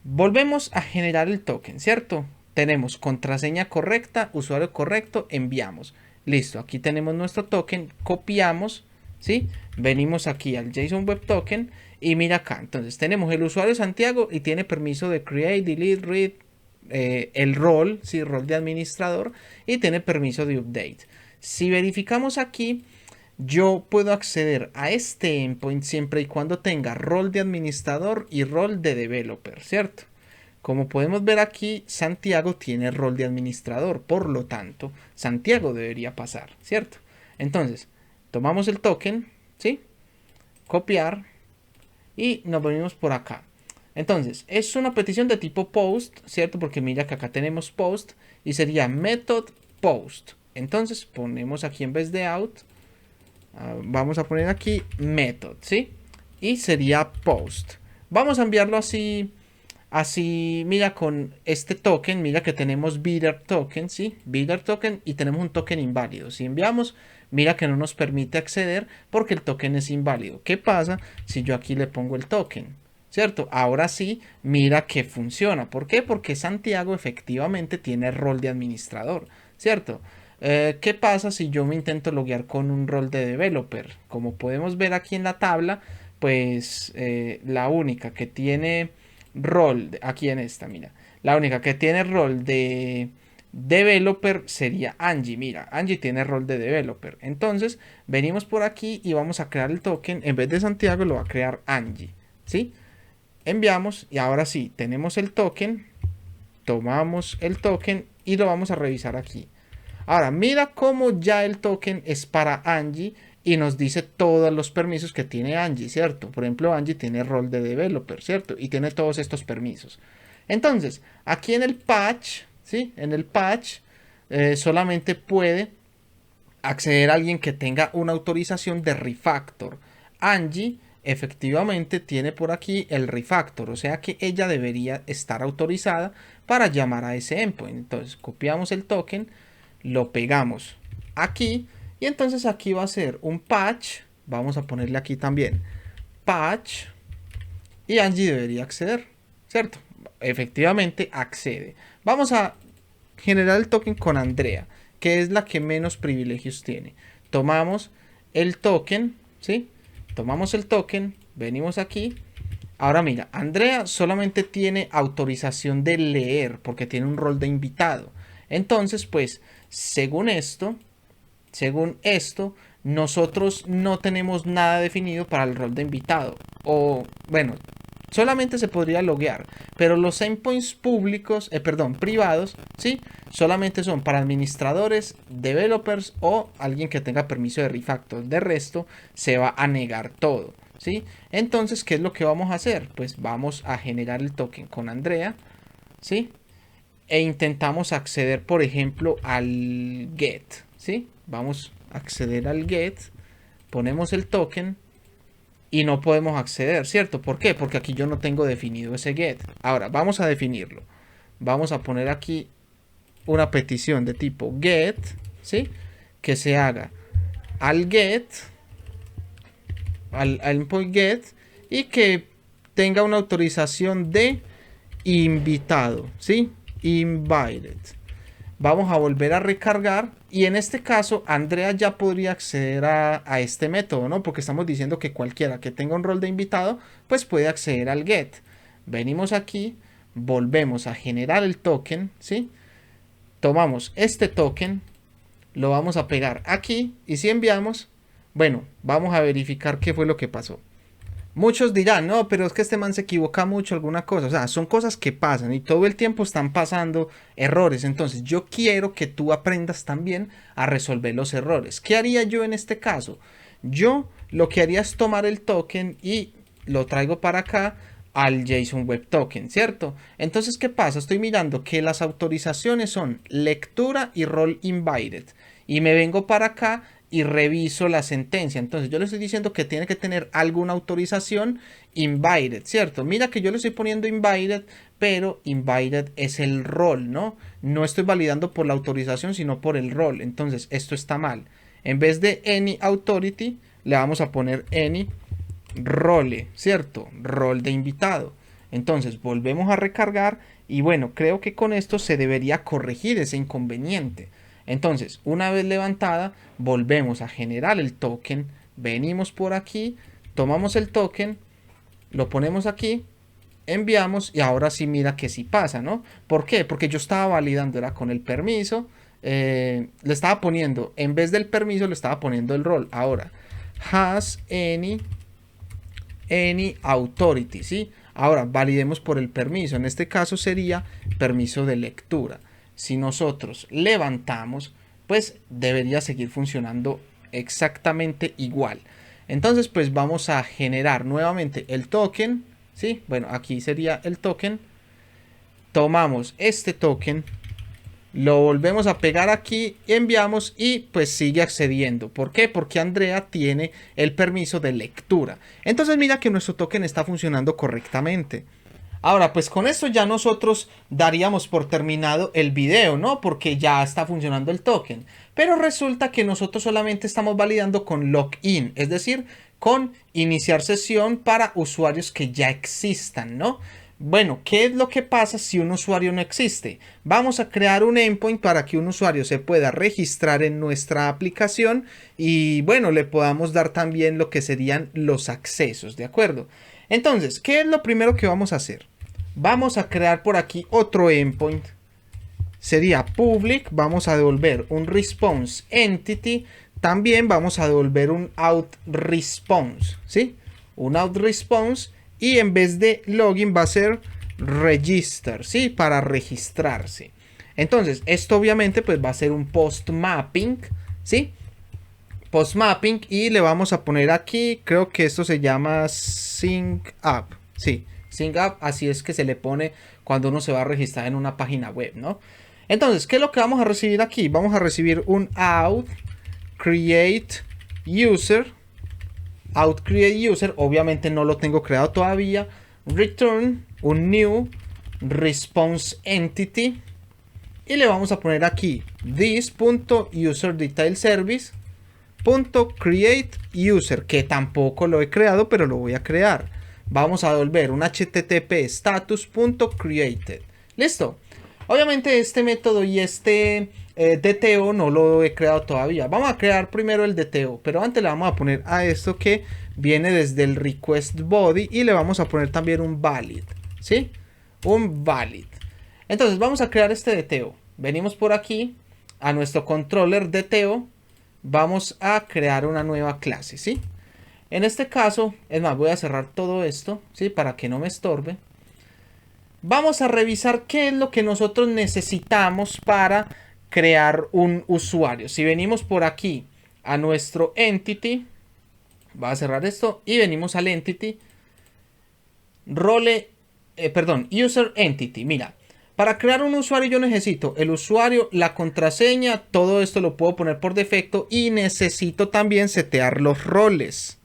volvemos a generar el token, ¿cierto? Tenemos contraseña correcta, usuario correcto, enviamos. Listo, aquí tenemos nuestro token, copiamos, ¿sí? Venimos aquí al JSON Web Token y mira acá. Entonces tenemos el usuario Santiago y tiene permiso de create, delete, read, el rol, ¿sí? Rol de administrador, y tiene permiso de update. Si verificamos aquí, yo puedo acceder a este endpoint siempre y cuando tenga rol de administrador y rol de developer, ¿cierto? Como podemos ver aquí, Santiago tiene rol de administrador, por lo tanto, Santiago debería pasar, ¿cierto? Entonces, tomamos el token, ¿sí? Copiar y nos venimos por acá. Entonces, es una petición de tipo post, ¿cierto? Porque mira que acá tenemos post y sería method post. Entonces, ponemos aquí en vez de out, vamos a poner aquí method, ¿sí? Y sería post. Vamos a enviarlo así, mira, con este token, mira que tenemos bidder token, ¿sí? Bidder token, y tenemos un token inválido. Si enviamos, mira que no nos permite acceder porque el token es inválido. ¿Qué pasa si yo aquí le pongo el token? ¿Cierto? Ahora sí, mira que funciona. ¿Por qué? Porque Santiago efectivamente tiene rol de administrador, ¿cierto? ¿Qué pasa si yo me intento loguear con un rol de developer? Como podemos ver aquí en la tabla, pues la única que tiene rol, aquí en esta, mira, la única que tiene rol de developer sería Angie. Mira, Angie tiene rol de developer. Entonces, venimos por aquí y vamos a crear el token. En vez de Santiago lo va a crear Angie, ¿sí? Enviamos y ahora sí, tenemos el token, tomamos el token y lo vamos a revisar aquí. Ahora, mira cómo ya el token es para Angie y nos dice todos los permisos que tiene Angie, ¿cierto? Por ejemplo, Angie tiene rol de developer, ¿cierto? Y tiene todos estos permisos. Entonces, aquí en el patch, ¿sí? En el patch solamente puede acceder a alguien que tenga una autorización de refactor. Angie efectivamente tiene por aquí el refactor, o sea que ella debería estar autorizada para llamar a ese endpoint. Entonces copiamos el token, lo pegamos aquí y entonces aquí va a ser un patch. Vamos a ponerle aquí también patch y Angie debería acceder, ¿cierto? Efectivamente accede. Vamos a generar el token con Andrea, que es la que menos privilegios tiene. Tomamos el token, ¿sí? Tomamos el token, venimos aquí. Ahora mira, Andrea solamente tiene autorización de leer porque tiene un rol de invitado. Entonces, pues, según esto, nosotros no tenemos nada definido para el rol de invitado. O, bueno, solamente se podría loguear, pero los endpoints públicos, privados, ¿sí? Solamente son para administradores, developers o alguien que tenga permiso de refactor. De resto, se va a negar todo, ¿sí? Entonces, ¿qué es lo que vamos a hacer? Pues vamos a generar el token con Andrea, ¿sí? E intentamos acceder, por ejemplo, al get, ¿sí? Vamos a acceder al get, ponemos el token y no podemos acceder, ¿cierto? ¿Por qué? Porque aquí yo no tengo definido ese get. Ahora, vamos a definirlo. Vamos a poner aquí una petición de tipo get, ¿sí? Que se haga al get, al endpoint get, y que tenga una autorización de invitado, ¿sí? Invited. Vamos a volver a recargar y en este caso Andrea ya podría acceder a este método, ¿no? Porque estamos diciendo que cualquiera que tenga un rol de invitado pues puede acceder al get. Venimos aquí, volvemos a generar el token, ¿sí? Tomamos este token, lo vamos a pegar aquí y si enviamos, bueno, vamos a verificar qué fue lo que pasó. Muchos dirán, no, pero es que este man se equivoca mucho, alguna cosa. O sea, son cosas que pasan y todo el tiempo están pasando errores. Entonces, yo quiero que tú aprendas también a resolver los errores. ¿Qué haría yo en este caso? Yo lo que haría es tomar el token y lo traigo para acá al JSON Web Token, ¿cierto? Entonces, ¿qué pasa? Estoy mirando que las autorizaciones son lectura y role invited. Y me vengo para acá y reviso la sentencia. Entonces yo le estoy diciendo que tiene que tener alguna autorización invited, ¿cierto? Mira que yo le estoy poniendo invited, pero invited es el rol, ¿no? No estoy validando por la autorización, sino por el rol. Entonces esto está mal. En vez de any authority, le vamos a poner any role, ¿cierto? Rol de invitado. Entonces volvemos a recargar y bueno, creo que con esto se debería corregir ese inconveniente. Entonces, una vez levantada, volvemos a generar el token, venimos por aquí, tomamos el token, lo ponemos aquí, enviamos y ahora sí mira que sí pasa, ¿no? ¿Por qué? Porque yo estaba validando, era con el permiso, le estaba poniendo, en vez del permiso le estaba poniendo el rol. Ahora, has any authority, ¿sí? Ahora, validemos por el permiso, en este caso sería permiso de lectura. Si nosotros levantamos, pues debería seguir funcionando exactamente igual. Entonces, pues vamos a generar nuevamente el token, ¿sí? Bueno, aquí sería el token. Tomamos este token, lo volvemos a pegar aquí, enviamos y pues sigue accediendo. ¿Por qué? Porque Andrea tiene el permiso de lectura. Entonces mira que nuestro token está funcionando correctamente. Ahora, pues con esto ya nosotros daríamos por terminado el video, ¿no? Porque ya está funcionando el token. Pero resulta que nosotros solamente estamos validando con login, es decir, con iniciar sesión para usuarios que ya existan, ¿no? Bueno, ¿qué es lo que pasa si un usuario no existe? Vamos a crear un endpoint para que un usuario se pueda registrar en nuestra aplicación y bueno, le podamos dar también lo que serían los accesos, ¿de acuerdo? Entonces, ¿qué es lo primero que vamos a hacer? Vamos a crear por aquí otro endpoint. Sería public, vamos a devolver un response entity, también vamos a devolver un out response, ¿sí? Un out response y en vez de login va a ser register, ¿sí? Para registrarse. Entonces, esto obviamente pues va a ser un post mapping, ¿sí? Post mapping y le vamos a poner aquí, creo que esto se llama sync up, sí, sync up, así es que se le pone cuando uno se va a registrar en una página web, ¿no? Entonces, ¿qué es lo que vamos a recibir aquí? Vamos a recibir un out create user, obviamente no lo tengo creado todavía, return un new response entity y le vamos a poner aquí this.userdetailservice.createUser, que tampoco lo he creado, pero lo voy a crear. Vamos a devolver un http status.created. Listo. Obviamente este método y este DTO no lo he creado todavía. Vamos a crear primero el DTO, pero antes le vamos a poner a esto que viene desde el request body y le vamos a poner también un valid, ¿sí? Un valid. Entonces vamos a crear este DTO. Venimos por aquí a nuestro controller DTO. Vamos a crear una nueva clase, ¿sí? En este caso, es más, voy a cerrar todo esto, ¿sí? Para que no me estorbe. Vamos a revisar qué es lo que nosotros necesitamos para crear un usuario. Si venimos por aquí a nuestro entity, voy a cerrar esto y venimos al entity, user entity. Mira, para crear un usuario yo necesito el usuario, la contraseña, todo esto lo puedo poner por defecto y necesito también setear los roles.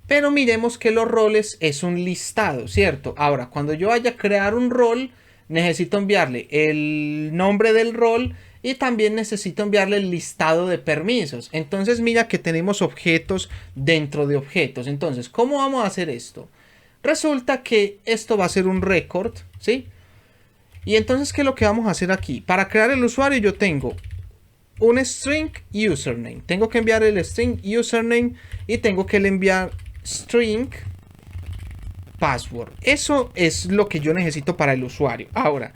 Pero miremos que los roles es un listado, ¿cierto? Ahora, cuando yo vaya a crear un rol, necesito enviarle el nombre del rol y también necesito enviarle el listado de permisos. Entonces mira que tenemos objetos dentro de objetos. Entonces, ¿cómo vamos a hacer esto? Resulta que esto va a ser un record, ¿sí? Y entonces, ¿qué es lo que vamos a hacer aquí? Para crear el usuario yo tengo un string username. Tengo que enviar el string username y tengo que enviar string password. Eso es lo que yo necesito para el usuario. Ahora,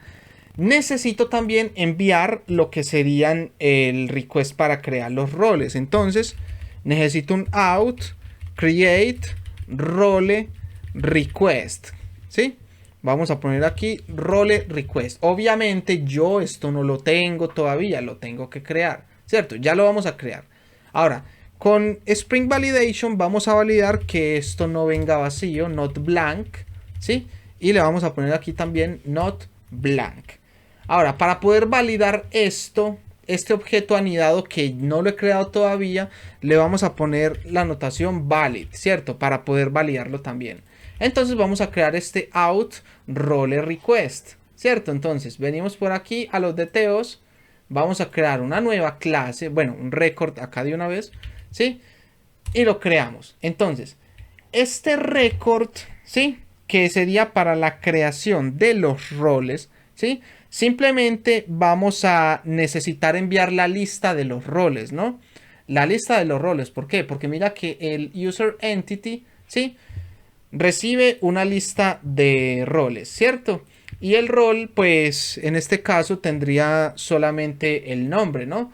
necesito también enviar lo que serían el request para crear los roles. Entonces, necesito un out, create, role, request. ¿Sí? Vamos a poner aquí role request. Obviamente yo esto no lo tengo todavía, lo tengo que crear, ¿cierto? Ya lo vamos a crear. Ahora, con Spring Validation vamos a validar que esto no venga vacío, not blank, ¿sí? Y le vamos a poner aquí también not blank. Ahora, para poder validar esto, este objeto anidado que no lo he creado todavía, le vamos a poner la notación valid, ¿cierto? Para poder validarlo también. Entonces vamos a crear este out role request, ¿cierto? Entonces venimos por aquí a los deteos, vamos a crear una nueva clase, bueno, un record acá de una vez, ¿sí? Y lo creamos. Entonces, este record, ¿sí? Que sería para la creación de los roles, ¿sí? Simplemente vamos a necesitar enviar la lista de los roles, ¿no? La lista de los roles, ¿por qué? Porque mira que el user entity, ¿sí? Recibe una lista de roles, ¿cierto? Y el rol, pues, en este caso tendría solamente el nombre, ¿no?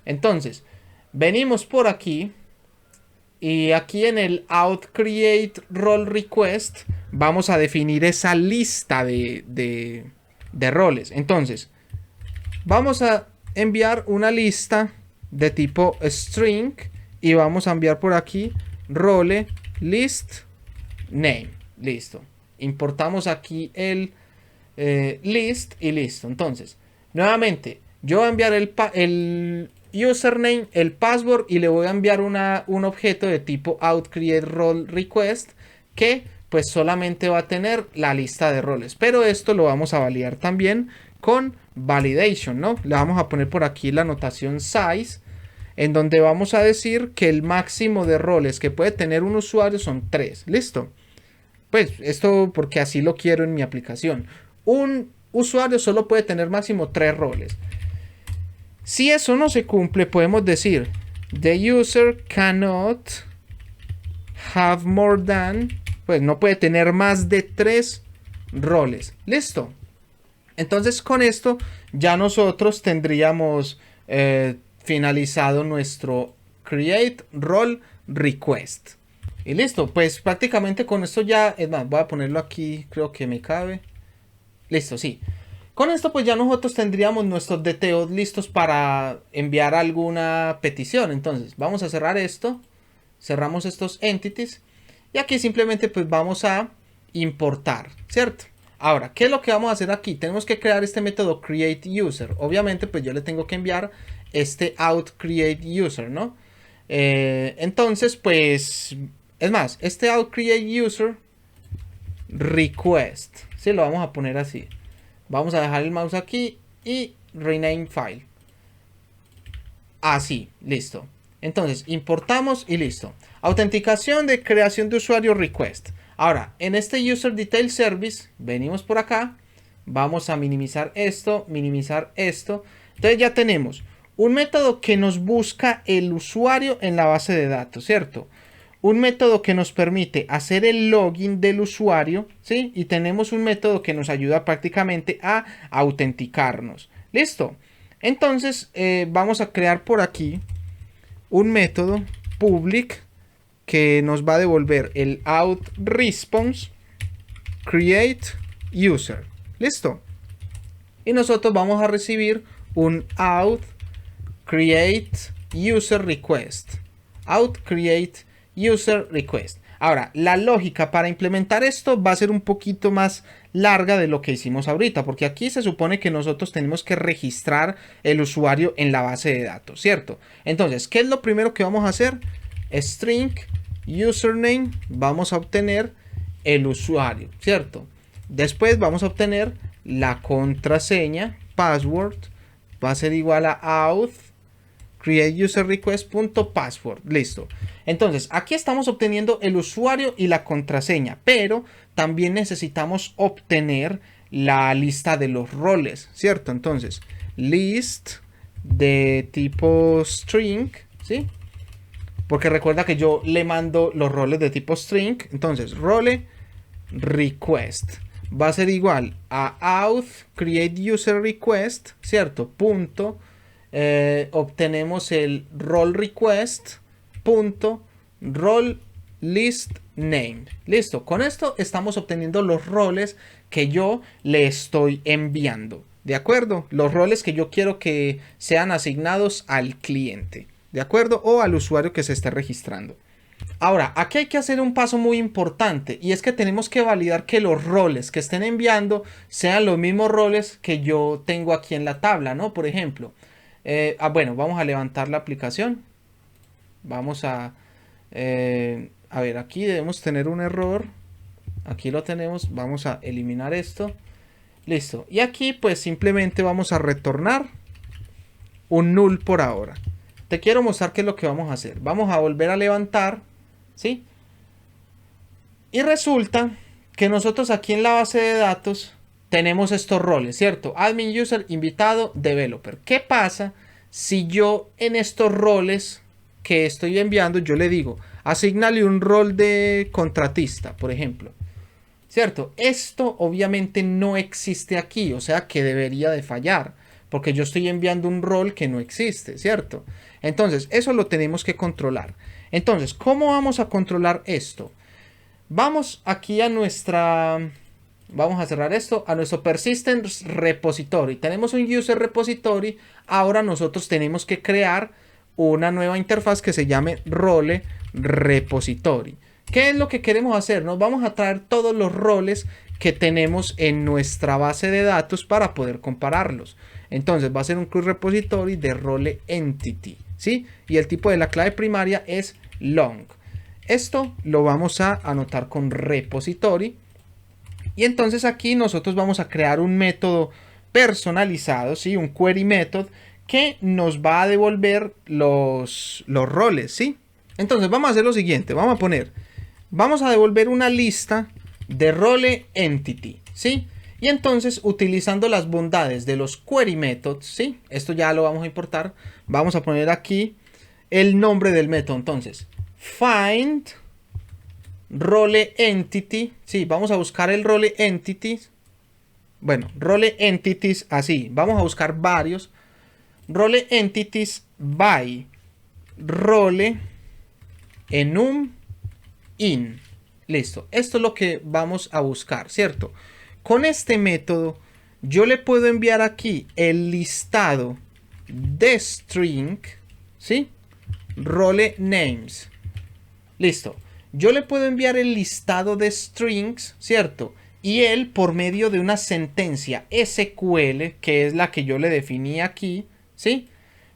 Entonces, venimos por aquí y aquí en el out create role request vamos a definir esa lista de roles. Entonces, vamos a enviar una lista de tipo string y vamos a enviar por aquí role list name. Listo. Importamos aquí el list y listo. Entonces, nuevamente, yo voy a enviar el username, el password y le voy a enviar un objeto de tipo out create role request que pues solamente va a tener la lista de roles. Pero esto lo vamos a validar también con validation, ¿no? Le vamos a poner por aquí la notación size, en donde vamos a decir que el máximo de roles que puede tener un usuario son 3. ¿Listo? Pues esto porque así lo quiero en mi aplicación. Un usuario solo puede tener máximo 3 roles. Si eso no se cumple, podemos decir the user cannot have more than, pues no puede tener más de 3 roles. Listo. Entonces con esto ya nosotros tendríamos finalizado nuestro create role request. Y listo, pues prácticamente con esto ya, es más, voy a ponerlo aquí, creo que me cabe. Listo, sí. Con esto pues ya nosotros tendríamos nuestros DTOs listos para enviar alguna petición. Entonces vamos a cerrar esto, cerramos estos entities y aquí simplemente pues vamos a importar, ¿cierto? Ahora, ¿qué es lo que vamos a hacer aquí? Tenemos que crear este método createUser. Obviamente pues yo le tengo que enviar este out createUser, ¿no? Entonces pues... Es más, este out create user request, ¿sí? Lo vamos a poner así. Vamos a dejar el mouse aquí y rename file. Así, listo. Entonces, importamos y listo. Autenticación de creación de usuario request. Ahora, en este user detail service, venimos por acá. Vamos a minimizar esto, minimizar esto. Entonces ya tenemos un método que nos busca el usuario en la base de datos, ¿cierto? Un método que nos permite hacer el login del usuario, ¿sí? Y tenemos un método que nos ayuda prácticamente a autenticarnos. ¿Listo? Entonces, vamos a crear por aquí un método public que nos va a devolver el out response create user. ¿Listo? Y nosotros vamos a recibir un out create user request. Out create user request. Ahora, la lógica para implementar esto va a ser un poquito más larga de lo que hicimos ahorita, porque aquí se supone que nosotros tenemos que registrar el usuario en la base de datos, ¿cierto? Entonces, ¿qué es lo primero que vamos a hacer? String username, vamos a obtener el usuario, ¿cierto? Después vamos a obtener la contraseña, password, va a ser igual a auth createUserRequest.password. Listo. Entonces, aquí estamos obteniendo el usuario y la contraseña, pero también necesitamos obtener la lista de los roles, ¿cierto? Entonces, list de tipo string, ¿sí? Porque recuerda que yo le mando los roles de tipo string. Entonces, role request va a ser igual a auth create user request, ¿cierto? Punto. Obtenemos el role request punto role list name. Listo. Con esto estamos obteniendo los roles que yo le estoy enviando. ¿De acuerdo? Los roles que yo quiero que sean asignados al cliente. ¿De acuerdo? O al usuario que se esté registrando. Ahora, aquí hay que hacer un paso muy importante y es que tenemos que validar que los roles que estén enviando sean los mismos roles que yo tengo aquí en la tabla, ¿no? Por ejemplo, bueno, vamos a levantar la aplicación. Vamos a ver, aquí debemos tener un error. Aquí lo tenemos, vamos a eliminar esto. Listo, y aquí pues simplemente vamos a retornar un null por ahora. Te quiero mostrar qué es lo que vamos a hacer. Vamos a volver a levantar, ¿sí? Y resulta que nosotros aquí en la base de datos tenemos estos roles, ¿cierto? Admin, user, invitado, developer. ¿Qué pasa si yo en estos roles que estoy enviando, yo le digo, asignale un rol de contratista, por ejemplo? ¿Cierto? Esto obviamente no existe aquí, o sea que debería de fallar, porque yo estoy enviando un rol que no existe, ¿cierto? Entonces, eso lo tenemos que controlar. Entonces, ¿cómo vamos a controlar esto? Vamos aquí a nuestra... Vamos a cerrar esto, a nuestro persistent repository. Tenemos un user repository, ahora nosotros tenemos que crear una nueva interfaz que se llame role repository. ¿Qué es lo que queremos hacer? Nos vamos a traer todos los roles que tenemos en nuestra base de datos para poder compararlos. Entonces va a ser un club repository de role entity, ¿sí? Y el tipo de la clave primaria es long. Esto lo vamos a anotar con repository. Y entonces aquí nosotros vamos a crear un método personalizado, ¿sí? Un query method que nos va a devolver los roles, ¿sí? Entonces vamos a hacer lo siguiente, vamos a devolver una lista de role entity, ¿sí? Y entonces utilizando las bondades de los query methods, ¿sí? Esto ya lo vamos a importar. Vamos a poner aquí el nombre del método. Entonces, find role entity, ¿sí? Vamos a buscar el role entities. Bueno, role entities así. Vamos a buscar varios. Role entities by role enum in. Listo. Esto es lo que vamos a buscar, ¿cierto? Con este método yo le puedo enviar aquí el listado de string, ¿sí? Role names. Listo. Yo le puedo enviar el listado de strings, ¿cierto? Y él, por medio de una sentencia SQL, que es la que yo le definí aquí, ¿sí?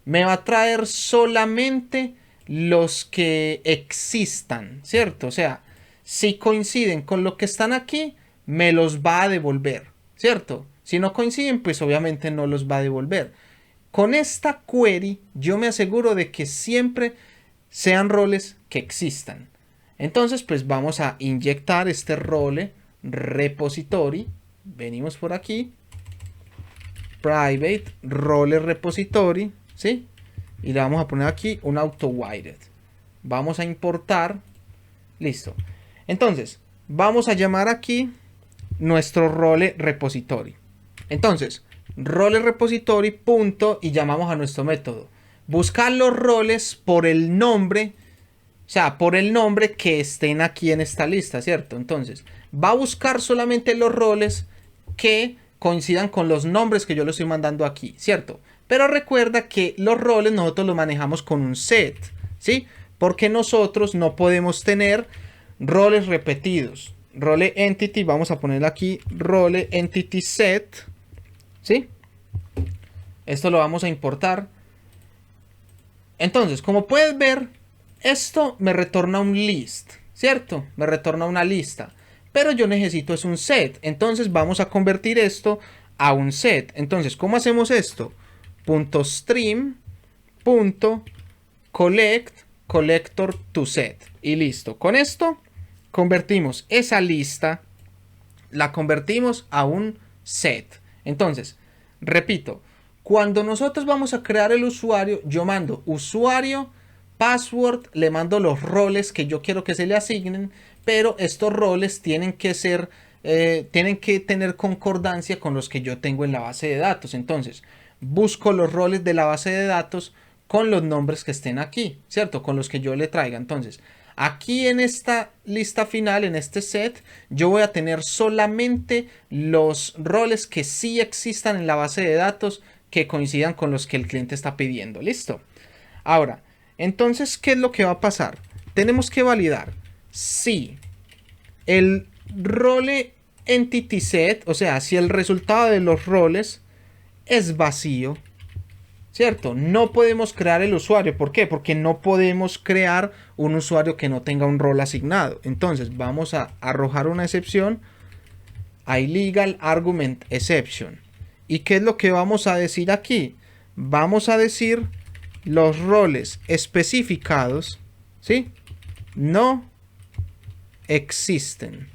Me va a traer solamente los que existan, ¿cierto? O sea, si coinciden con lo que están aquí, me los va a devolver, ¿cierto? Si no coinciden, pues obviamente no los va a devolver. Con esta query, yo me aseguro de que siempre sean roles que existan. Entonces, pues vamos a inyectar este role repository. Venimos por aquí. Private role repository, ¿sí? Y le vamos a poner aquí un auto-wired. Vamos a importar. Listo. Entonces, vamos a llamar aquí nuestro role repository. Entonces, role repository punto y llamamos a nuestro método. Buscar los roles por el nombre, o sea, por el nombre que estén aquí en esta lista, ¿cierto? Entonces, va a buscar solamente los roles que coincidan con los nombres que yo le estoy mandando aquí, ¿cierto? Pero recuerda que los roles nosotros los manejamos con un set, ¿sí? Porque nosotros no podemos tener roles repetidos. Role entity, vamos a poner aquí role entity set, ¿sí? Esto lo vamos a importar. Entonces, como puedes ver, esto me retorna un list, ¿cierto? Me retorna una lista. Pero yo necesito es un set. Entonces vamos a convertir esto a un set. Entonces, ¿cómo hacemos esto? .stream .collect collector to set. Y listo. Con esto convertimos esa lista, la convertimos a un set. Entonces, repito, cuando nosotros vamos a crear el usuario, yo mando usuario, password, le mando los roles que yo quiero que se le asignen, pero estos roles tienen que ser, tienen que tener concordancia con los que yo tengo en la base de datos. Entonces, busco los roles de la base de datos con los nombres que estén aquí, ¿cierto? Con los que yo le traiga. Entonces, aquí en esta lista final, en este set, yo voy a tener solamente los roles que sí existan en la base de datos que coincidan con los que el cliente está pidiendo. ¿Listo? Ahora, entonces, ¿qué es lo que va a pasar? Tenemos que validar si el role entity set, o sea, si el resultado de los roles es vacío, ¿cierto? No podemos crear el usuario. ¿Por qué? Porque no podemos crear un usuario que no tenga un rol asignado. Entonces vamos a arrojar una excepción a illegal argument exception. ¿Y qué es lo que vamos a decir aquí? Vamos a decir los roles especificados, ¿sí? No existen.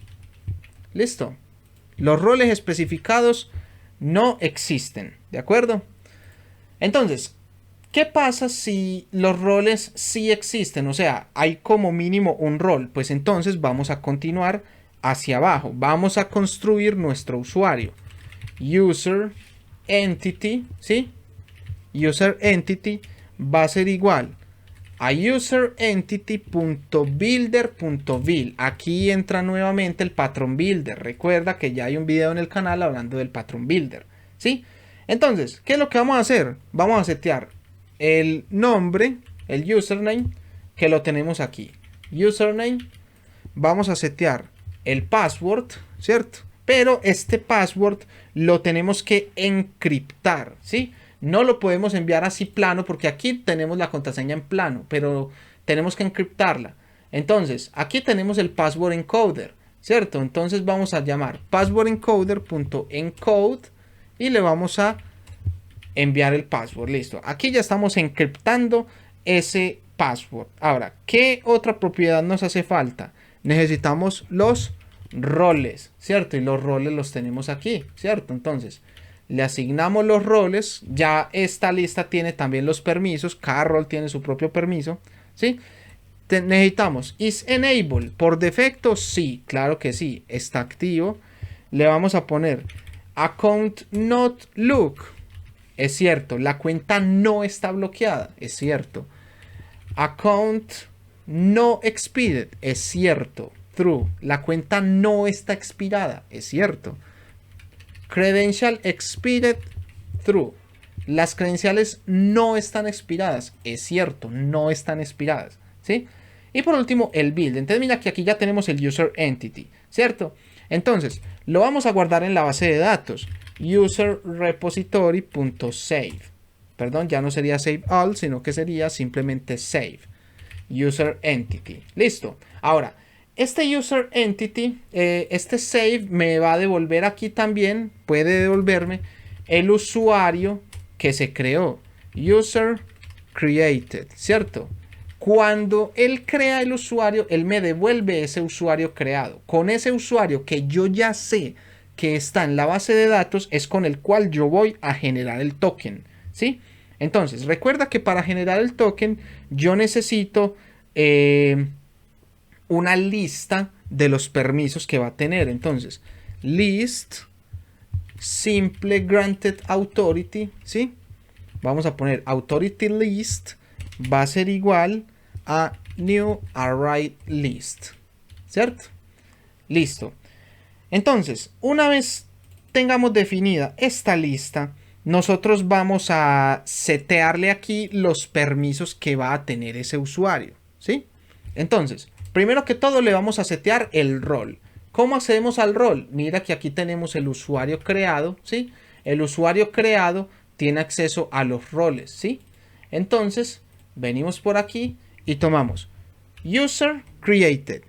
¿Listo? Los roles especificados no existen. ¿De acuerdo? Entonces, ¿qué pasa si los roles sí existen? O sea, hay como mínimo un rol. Pues entonces vamos a continuar hacia abajo. Vamos a construir nuestro usuario. User entity, ¿sí? User entity va a ser igual a user entity.builder.build. Aquí entra nuevamente el patrón builder. Recuerda que ya hay un video en el canal hablando del patrón builder, ¿sí? Entonces, ¿qué es lo que vamos a hacer? Vamos a setear el nombre, el username, que lo tenemos aquí. Username. Vamos a setear el password, ¿cierto? Pero este password lo tenemos que encriptar, ¿sí? No lo podemos enviar así plano porque aquí tenemos la contraseña en plano, pero tenemos que encriptarla. Entonces, aquí tenemos el password encoder, ¿cierto? Entonces vamos a llamar passwordencoder.encode y le vamos a enviar el password. Listo. Aquí ya estamos encriptando ese password. Ahora, ¿qué otra propiedad nos hace falta? Necesitamos los roles, ¿cierto? Y los roles los tenemos aquí, ¿cierto? Entonces, le asignamos los roles. Ya esta lista tiene también los permisos. Cada rol tiene su propio permiso, ¿sí? Necesitamos is enable. Por defecto, sí, claro que sí, está activo. Le vamos a poner account not look. Es cierto, la cuenta no está bloqueada. Es cierto. Account no expired. Es cierto. True. La cuenta no está expirada. Es cierto. Credential expired. True. Las credenciales no están expiradas. Es cierto, no están expiradas, ¿sí? Y por último, el build. Entonces mira que aquí ya tenemos el user entity, ¿cierto? Entonces, lo vamos a guardar en la base de datos. User repository.save. Perdón, ya no sería save all, sino que sería simplemente save. User entity. Listo. Ahora, este user entity, este save me va a devolver aquí también, puede devolverme el usuario que se creó. User created, ¿cierto? Cuando él crea el usuario, él me devuelve ese usuario creado. Con ese usuario que yo ya sé que está en la base de datos es con el cual yo voy a generar el token, ¿sí? Entonces, recuerda que para generar el token yo necesito una lista de los permisos que va a tener. Entonces, list simple granted authority, ¿sí? Vamos a poner authority list va a ser igual a new array list, ¿cierto? Listo. Entonces, una vez tengamos definida esta lista, nosotros vamos a setearle aquí los permisos que va a tener ese usuario, ¿sí? Entonces, primero que todo le vamos a setear el rol. ¿Cómo accedemos al rol? Mira que aquí tenemos el usuario creado, ¿sí? El usuario creado tiene acceso a los roles, ¿sí? Entonces, venimos por aquí y tomamos user created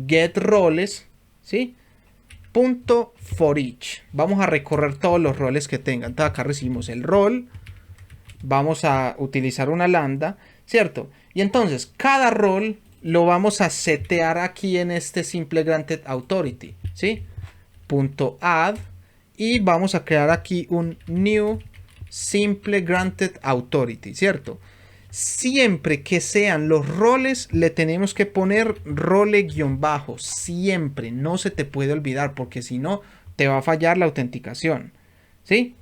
.get roles, ¿sí? .for each. Vamos a recorrer todos los roles que tengan. Entonces acá recibimos el rol. Vamos a utilizar una lambda, ¿cierto? Y entonces cada rol lo vamos a setear aquí en este simple granted authority, ¿sí? .add y vamos a crear aquí un new simple granted authority, ¿cierto? Siempre que sean los roles, le tenemos que poner role guión bajo. Siempre, no se te puede olvidar, porque si no, te va a fallar la autenticación. ¿Sí?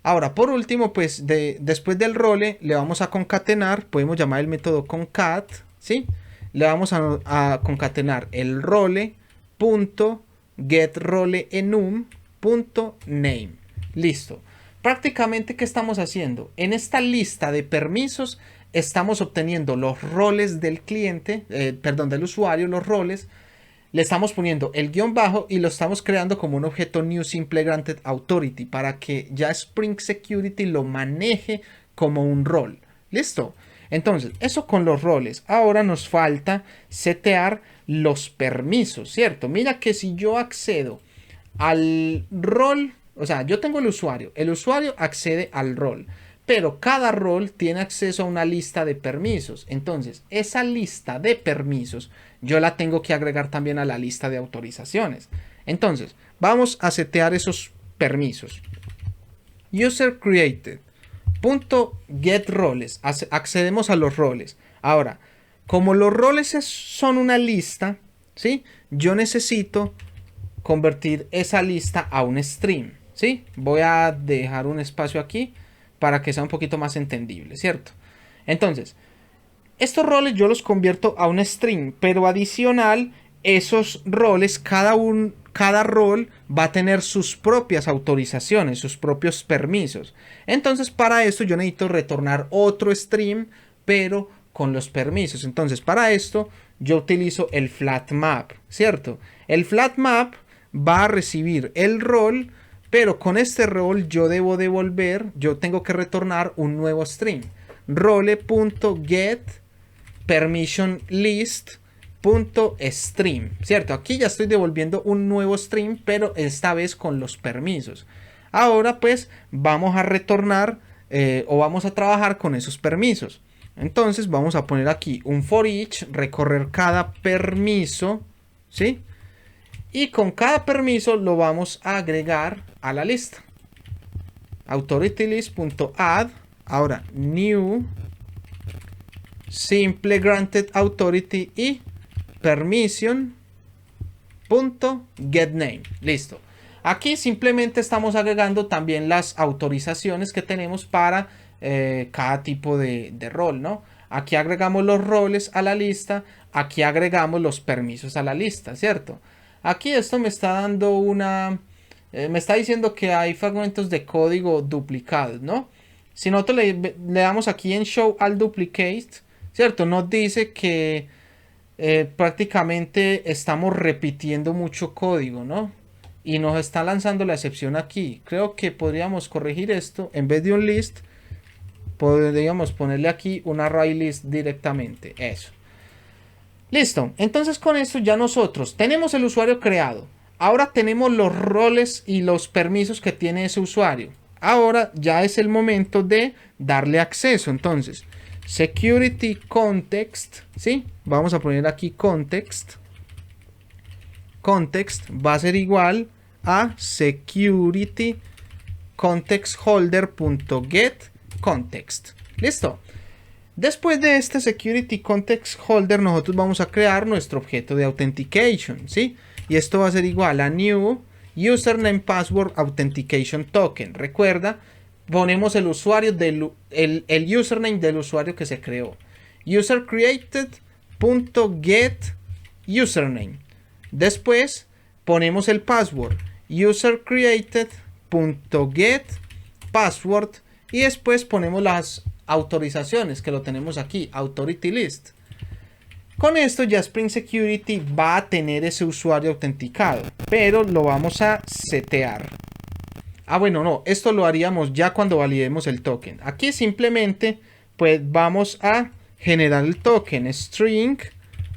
Ahora, por último, pues después del role, le vamos a concatenar. Podemos llamar el método concat. ¿Sí? Le vamos a concatenar el role punto get role enum punto name. Listo. Prácticamente, ¿qué estamos haciendo? En esta lista de permisos estamos obteniendo los roles del cliente, del usuario, los roles. Le estamos poniendo el guión bajo y lo estamos creando como un objeto new simple granted authority para que ya Spring Security lo maneje como un rol. ¿Listo? Entonces, eso con los roles. Ahora nos falta setear los permisos, ¿cierto? Mira que si yo accedo al rol, o sea, yo tengo el usuario accede al rol, pero cada rol tiene acceso a una lista de permisos. Entonces, esa lista de permisos yo la tengo que agregar también a la lista de autorizaciones. Entonces, vamos a setear esos permisos. User created. Get roles. Accedemos a los roles. Ahora, como los roles son una lista, ¿sí? Yo necesito convertir esa lista a un stream, ¿sí? Voy a dejar un espacio aquí para que sea un poquito más entendible, ¿cierto? Entonces, estos roles yo los convierto a un string, pero adicional, esos roles, cada rol va a tener sus propias autorizaciones, sus propios permisos. Entonces, para esto yo necesito retornar otro stream, pero con los permisos. Entonces, para esto yo utilizo el flat map, ¿cierto? El flat map va a recibir el rol, pero con este rol yo tengo que retornar un nuevo string. Role.get permission list.stream, ¿cierto? Aquí ya estoy devolviendo un nuevo stream, pero esta vez con los permisos. Ahora pues vamos a retornar o vamos a trabajar con esos permisos. Entonces vamos a poner aquí un for each, recorrer cada permiso, ¿sí? Y con cada permiso lo vamos a agregar a la lista. AuthorityList.add. Ahora new simple granted authority y permission.getName. Listo. Aquí simplemente estamos agregando también las autorizaciones que tenemos para cada tipo de rol, ¿no? Aquí agregamos los roles a la lista, aquí agregamos los permisos a la lista, ¿cierto? Aquí esto me está dando me está diciendo que hay fragmentos de código duplicados, ¿no? Si nosotros le damos aquí en Show All Duplicate, ¿cierto? Nos dice que prácticamente estamos repitiendo mucho código, ¿no? Y nos está lanzando la excepción aquí. Creo que podríamos corregir esto. En vez de un list, podríamos ponerle aquí un array list directamente. Eso. Listo. Entonces con esto ya nosotros tenemos el usuario creado. Ahora tenemos los roles y los permisos que tiene ese usuario. Ahora ya es el momento de darle acceso. Entonces, security context, ¿sí? Vamos a poner aquí context. Context va a ser igual a security context holder.get context. Listo. Después de este security context holder, nosotros vamos a crear nuestro objeto de authentication, ¿sí? Y esto va a ser igual a new username password authentication token. Recuerda, ponemos el usuario el username del usuario que se creó. User created.get username. Después ponemos el password. User created.get password. Y después ponemos las autorizaciones que lo tenemos aquí. Authority list. Con esto ya Spring Security va a tener ese usuario autenticado, pero lo vamos a setear. Bueno, no, esto lo haríamos ya cuando validemos el token. Aquí simplemente pues vamos a generar el token string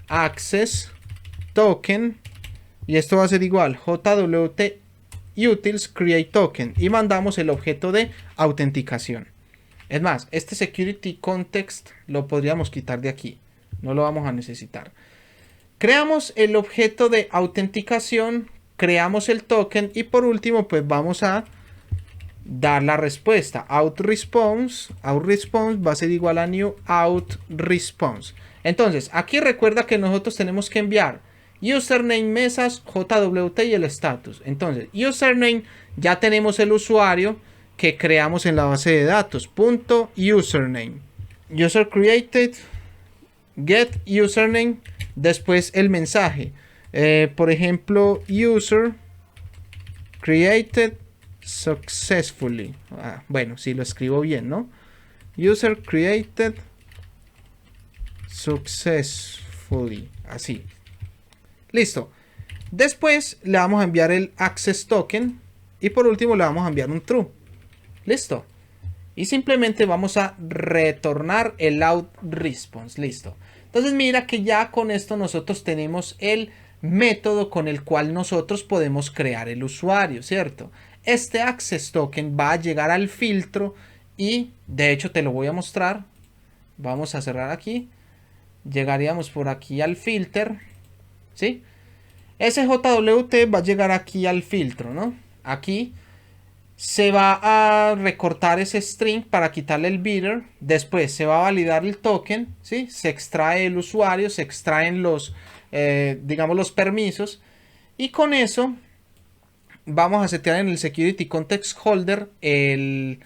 access token y esto va a ser igual jwt utils create token y mandamos el objeto de autenticación. Es más, este security context lo podríamos quitar de aquí. No lo vamos a necesitar. Creamos el objeto de autenticación creamos el token y por último pues vamos a dar la respuesta. Out_response va a ser igual a new out_response. Entonces aquí recuerda que nosotros tenemos que enviar username, mesas, jwt y el status. Entonces username, ya tenemos el usuario que creamos en la base de datos, punto username, user created, get username, después el mensaje, por ejemplo user created successfully. Bueno, si lo escribo bien, ¿no? User created successfully, así. Listo. Después le vamos a enviar el access token y por último le vamos a enviar un true. Listo. Y simplemente vamos a retornar el out response. Listo. Entonces mira que ya con esto nosotros tenemos el método con el cual nosotros podemos crear el usuario, ¿cierto? Este access token va a llegar al filtro y de hecho te lo voy a mostrar. Vamos a cerrar aquí. Llegaríamos por aquí al filter, ¿sí? Ese JWT va a llegar aquí al filtro, ¿no? Aquí se va a recortar ese string para quitarle el beater. Después se va a validar el token, ¿sí? Se extrae el usuario, se extraen los, digamos, los permisos. Y con eso vamos a setear en el Security Context Holder el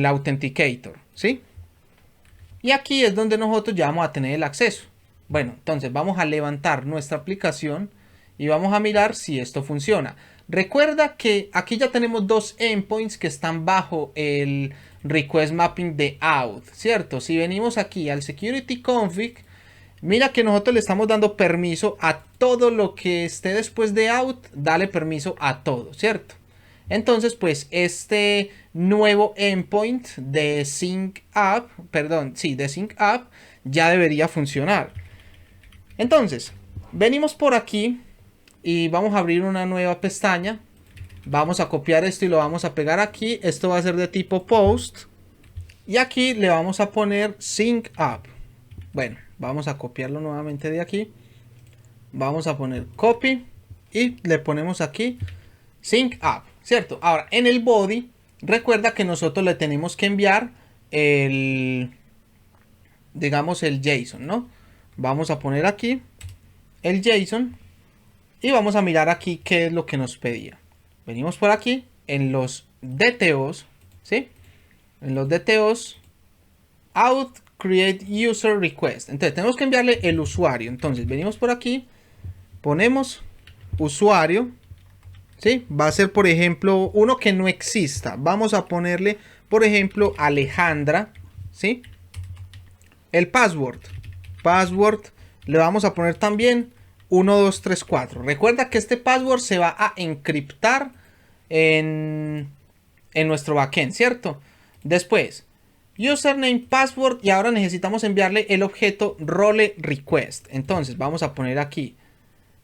Authenticator, ¿sí? Y aquí es donde nosotros ya vamos a tener el acceso. Bueno, entonces vamos a levantar nuestra aplicación y vamos a mirar si esto funciona. Recuerda que aquí ya tenemos dos endpoints que están bajo el request mapping de out, ¿cierto? Si venimos aquí al security config, mira que nosotros le estamos dando permiso a todo lo que esté después de out, dale permiso a todo, ¿cierto? Entonces, pues este nuevo endpoint de sync up, de sync up ya debería funcionar. Entonces, venimos por aquí y vamos a abrir una nueva pestaña. Vamos a copiar esto y lo vamos a pegar aquí. Esto va a ser de tipo post. Y aquí le vamos a poner sync up. Bueno, vamos a copiarlo nuevamente de aquí. Vamos a poner copy y le ponemos aquí sync up, ¿cierto? Ahora, en el body, recuerda que nosotros le tenemos que enviar digamos, el JSON, ¿no? Vamos a poner aquí el JSON y vamos a mirar aquí qué es lo que nos pedía. Venimos por aquí en los DTOs, ¿sí? En los DTOs, out create user request. Entonces tenemos que enviarle el usuario. Entonces venimos por aquí, ponemos usuario, ¿sí? Va a ser, por ejemplo, uno que no exista. Vamos a ponerle, por ejemplo, Alejandra, ¿sí? El password le vamos a poner también 1234. Recuerda que este password se va a encriptar en nuestro backend, ¿cierto? Después, username, password, y ahora necesitamos enviarle el objeto role request. Entonces vamos a poner aquí,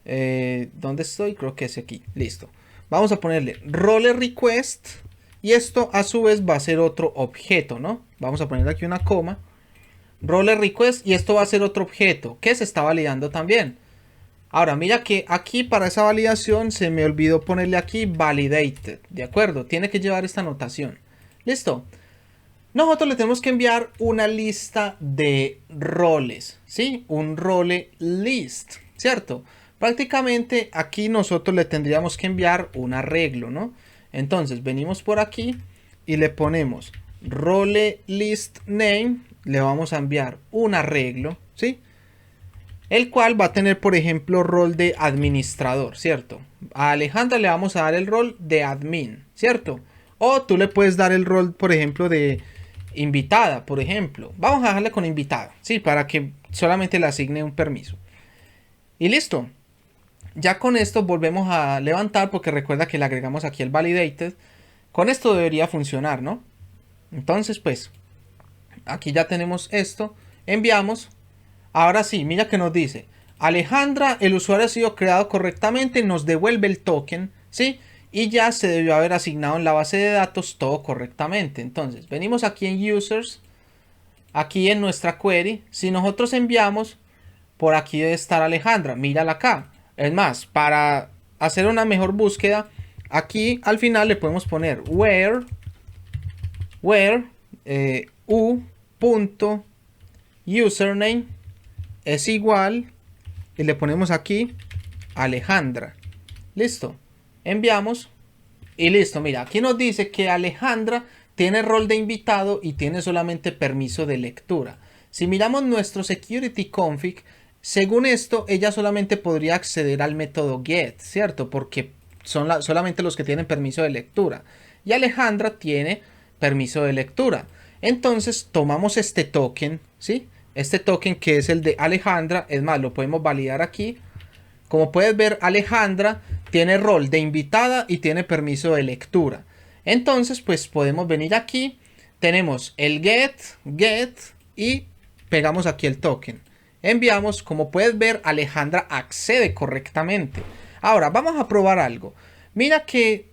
¿dónde estoy? Creo que es aquí, listo. Vamos a ponerle role request y esto a su vez va a ser otro objeto, ¿no? Vamos a poner aquí una coma. Role request y esto va a ser otro objeto que se está validando también. Ahora mira que aquí para esa validación se me olvidó ponerle aquí validated, ¿de acuerdo? Tiene que llevar esta notación. Listo. Nosotros le tenemos que enviar una lista de roles, ¿sí? Un role list, ¿cierto? Prácticamente aquí nosotros le tendríamos que enviar un arreglo, ¿no? Entonces venimos por aquí y le ponemos role list name. Le vamos a enviar un arreglo, ¿sí? El cual va a tener, por ejemplo, rol de administrador, ¿cierto? A Alejandra le vamos a dar el rol de admin, ¿cierto? O tú le puedes dar el rol, por ejemplo, de invitada, por ejemplo. Vamos a dejarle con invitada, ¿sí? Para que solamente le asigne un permiso. Y listo. Ya con esto volvemos a levantar porque recuerda que le agregamos aquí el validated. Con esto debería funcionar, ¿no? Entonces, pues, aquí ya tenemos esto. Enviamos. Ahora sí, mira que nos dice Alejandra, el usuario ha sido creado correctamente, nos devuelve el token, ¿sí? Y ya se debió haber asignado en la base de datos todo correctamente. Entonces, venimos aquí en users, aquí en nuestra query. Si nosotros enviamos, por aquí debe estar Alejandra, mírala acá. Es más, para hacer una mejor búsqueda, aquí al final le podemos poner where u.username es igual y le ponemos aquí Alejandra. Listo. Enviamos y listo. Mira, aquí nos dice que Alejandra tiene rol de invitado y tiene solamente permiso de lectura. Si miramos nuestro security config, según esto, ella solamente podría acceder al método get, ¿cierto? Porque son solamente los que tienen permiso de lectura. Y Alejandra tiene permiso de lectura. Entonces tomamos este token, ¿sí? Este token que es el de Alejandra. Es más, lo podemos validar aquí. Como puedes ver, Alejandra tiene rol de invitada y tiene permiso de lectura. Entonces, pues podemos venir aquí. Tenemos el get y pegamos aquí el token. Enviamos. Como puedes ver, Alejandra accede correctamente. Ahora, vamos a probar algo. Mira que,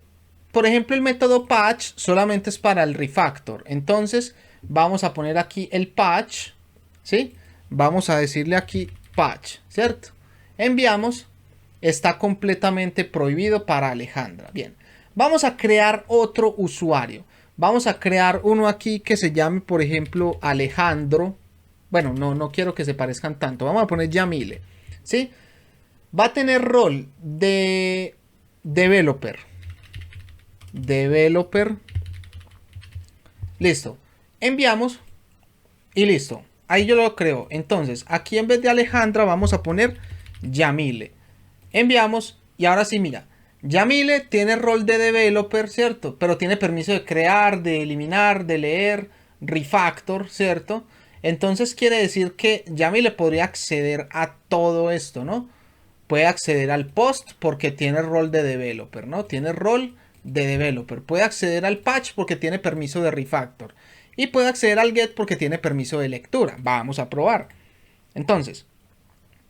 por ejemplo, el método patch solamente es para el refactor. Entonces, vamos a poner aquí el patch, ¿sí? Vamos a decirle aquí patch, ¿cierto? Enviamos. Está completamente prohibido para Alejandra. Bien. Vamos a crear otro usuario. Vamos a crear uno aquí que se llame, por ejemplo, Alejandro. Bueno, no quiero que se parezcan tanto. Vamos a poner Yamile, ¿sí? Va a tener rol de developer. Listo. Enviamos. Y listo. Ahí yo lo creo. Entonces, aquí en vez de Alejandra vamos a poner Yamile. Enviamos. Y ahora sí, mira. Yamile tiene rol de developer, ¿cierto? Pero tiene permiso de crear, de eliminar, de leer, refactor, ¿cierto? Entonces quiere decir que Yamile podría acceder a todo esto, ¿no? Puede acceder al post porque tiene rol de developer, ¿no? Tiene rol de developer. Puede acceder al patch porque tiene permiso de refactor. Y puede acceder al get porque tiene permiso de lectura. Vamos a probar. Entonces,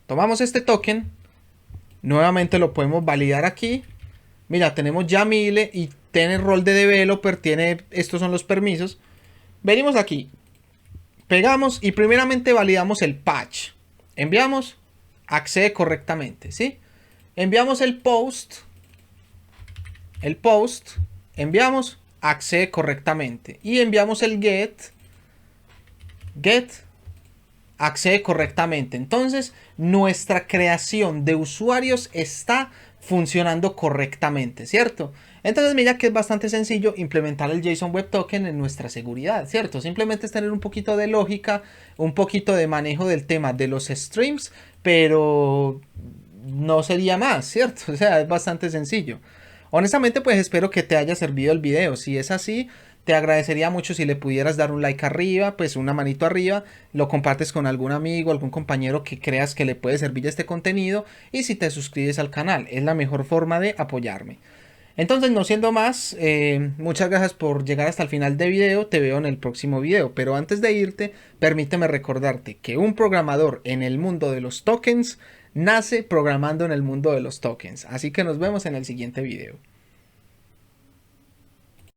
tomamos este token. Nuevamente lo podemos validar aquí. Mira, tenemos Yamile y tiene rol de developer. Estos son los permisos. Venimos aquí. Pegamos y primeramente validamos el patch. Enviamos. Accede correctamente, ¿sí? Enviamos el post. Enviamos. Accede correctamente. Y enviamos el get. Accede correctamente. Entonces, nuestra creación de usuarios está funcionando correctamente, ¿cierto? Entonces mira que es bastante sencillo implementar el JSON Web Token en nuestra seguridad, ¿cierto? Simplemente es tener un poquito de lógica, un poquito de manejo del tema de los streams, pero no sería más, ¿cierto? O sea, es bastante sencillo. Honestamente, pues espero que te haya servido el video. Si es así, te agradecería mucho si le pudieras dar un like arriba, pues una manito arriba, lo compartes con algún amigo, algún compañero que creas que le puede servir este contenido y si te suscribes al canal, es la mejor forma de apoyarme. Entonces, no siendo más, muchas gracias por llegar hasta el final del video, te veo en el próximo video, pero antes de irte, permíteme recordarte que un programador en el mundo de los tokens nace programando en el mundo de los tokens, así que nos vemos en el siguiente video.